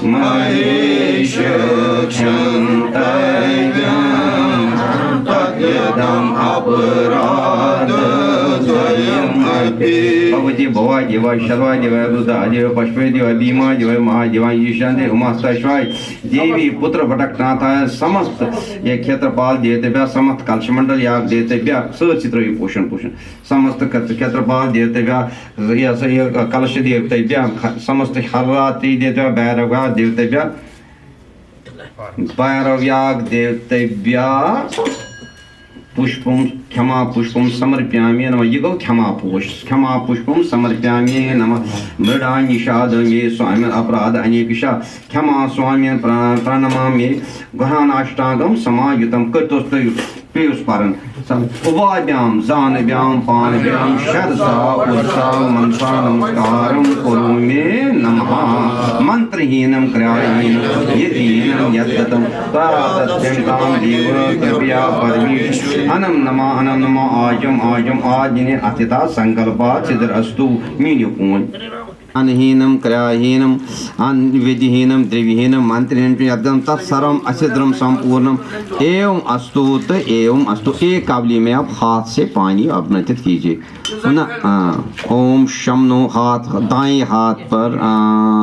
महेश क्षन्तव्यं तद्यदम् अपराधद्वयमपि। भगवती भवा देवा शर्वा देवा रुद्रा देव पशुपे देवा भीमा देवा महादेवा ईशान देव उमास्ताश्वाय देवी पुत्र भटकनाथाय समस्त ये क्षेत्रपाल देवतेभ्यः समस्त कलशमंडल याग देवतेभ्यः सचित्र पोषण पोषण समस्त क्षेत्रपाल देवतेभ्यः कलश देवतेभ्यः समस्त हररात्रि देवतेभ्यः भैरव्याग देवतेभ्यः भैरव्याग देवतेभ्यः पुष्पं क्षमा पुष्पं समर्पयामि नमः। ये गो क्षमा पुष्पं समर्पयामि नमः। मृडान्निषाद मे स्वामी अपराध अनेकशः क्षमा स्वामी प्रणमामि गृहानाष्टांगं समायुतं कर्तुस्तु पेयुस्पारन् उवाद्यां जानव्यां पानव्यां शरसा उषा मनसा नमस्कारं करोमि नमः। मंत्रहीनं क्रियाहीनं यदीनं यद्दतं तत्त्यन्तां देव कृपया परमेश अनम नमः आजम आजिने अतिता संकल्पा सिद्धिरस्तु मीन्युपून अनहीनम क्रियाहीनम विधिहीनम द्रव्यहीनम मंत्रहीनम यद्दम तत्सर्वम असिद्रम संपूर्णम एवं अस्तु तो एवं अस्तु। एक काबली में आप हाथ से पानी अवनतित कीजिए ना। ओम शम नो हाथ दाएं हाथ पर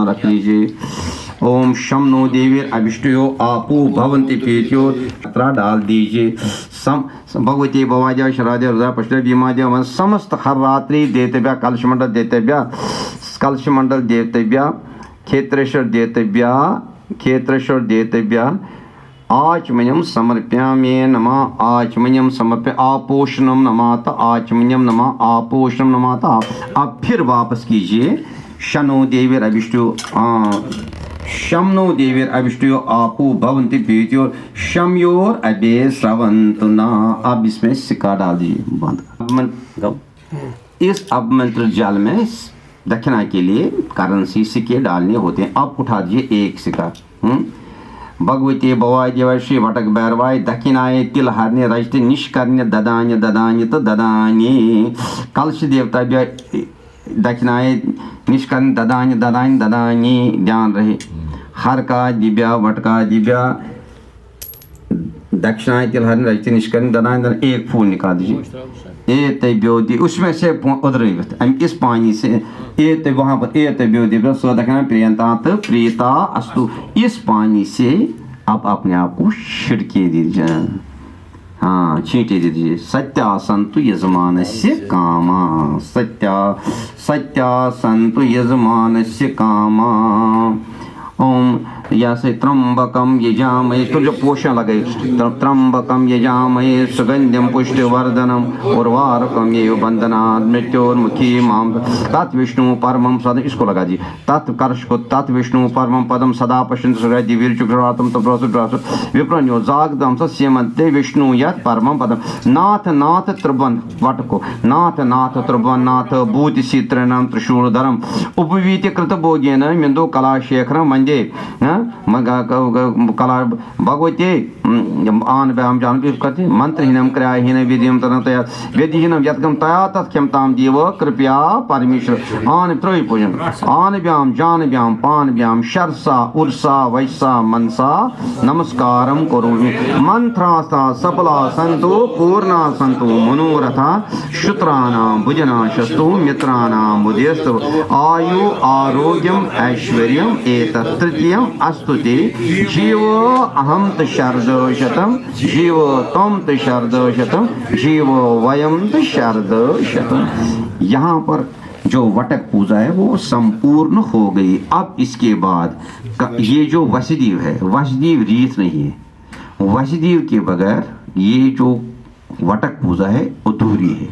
रख लीजिए। ओम शम नो देवी अभिष्टयो आपू भवंति पीत्यो अत्रा डाल दीजिए। भगवती भवाजा शराद्य हृदय पश्चिम भीमाद्य समस्त हर रात्रि देतेभ्यः कलशमंडल देतेभ्यः कलशमंडल देतेभ्यः क्षेत्रेश्वर देतेभ्यः आचमन्यम समर्पयामि नमः। आचमन्यम समर्पय आपोषणम नमात आचमन्यम नमः आपोषणम नमात। अब फिर वापस कीजिए। शनो देवीर अभिष्टो शमनो देवीर अभिष्टयो आपू भवंति पीत्यो शमयोर अबे स्रवंतु ना। अब इसमें सिक्का डाल दीजिए बंद। इस अवमंत्र जल में दक्षिणा के लिए करेंसी सिक्के डालने होते हैं। अब उठा दीजिए एक सिक्का। भगवती भवाय देवाय श्री वटक भैरवाय दक्षिणाय तिलहरने रजते निष्कर्ण्य ददान्य ददान्य तो ददान्य कलश देवता दक्षिणाय निष्कर्ण्य ददान्य ददान्य ददान्य ध्यान रहे। हर का दिव्या वटका दिव्या दक्षिणाय तिलहरने रजते निष्कर्ण्य ददान्य एक फूल निकाल दीजिए। ए तब्योदी उसमें से उधर इस पानी से ए वहाँ पर ए तब्योदी स्वदक्षिणा प्रियंता प्रियता अस्तु। इस पानी से आप अपने आप को छिड़के दीजिए। हाँ छींटे दीजिए। सत्या संतु यजमानस्य कामा सत्या संतु यजमानस्य कामा। ओम या से त्र्यंबकम यजामहे तो जो पोषण लगे त्र्यंबकम यजामहे सुगंध्यम पुष्टिवर्धनम उर्वारुकम ये बंधनात् मृत्योर्मुखी माम तत् विष्णु परमं सदा। इसको लगा जी तत् कर्ष को तत् विष्णु परमं पदम सदा पश्यन्त सुरदि वीरचुक्रातम तप्रोसुद्रासु विप्रन्यो जागदम सस्यमन्ते विष्णु यत् परमं पदम। नाथ नाथ त्रिभुवन वट को नाथ नाथ त्रिभुवन नाथ भूति सीत्रणाम त्रिशूलधरम उपवीति कृत भोगेन मिंदो कलाशेखरम मंजे कला भगवती आन व्याम जान करते मंत्रहीनम क्रियाहीन विधिम तनतया विधिहीनम यत्कम तया तत्क्षमताम देव कृपया परमेश्वर। आन त्रय पूजन आन व्याम जान व्याम पान व्याम शरसा उर्सा वैसा मनसा नमस्कारम करोमि। मंत्रास्ता सफला संतो पूर्णा संतो मनोरथा शुत्राणां भुजना शस्तु मित्राणां बुद्धिस्तु आयु आरोग्यम ऐश्वर्यम एतत् तृतीयम अस्तु ते। जीवो अहम त शरदशतम जीवो त्वं त शरदशतम जीवो वयम त शरदशतम। यहाँ पर जो वटक पूजा है वो संपूर्ण हो गई। अब इसके बाद ये जो वसुदेव है वसुदेव रीत नहीं है। वसुदेव के बगैर ये जो वटक पूजा है अधूरी है।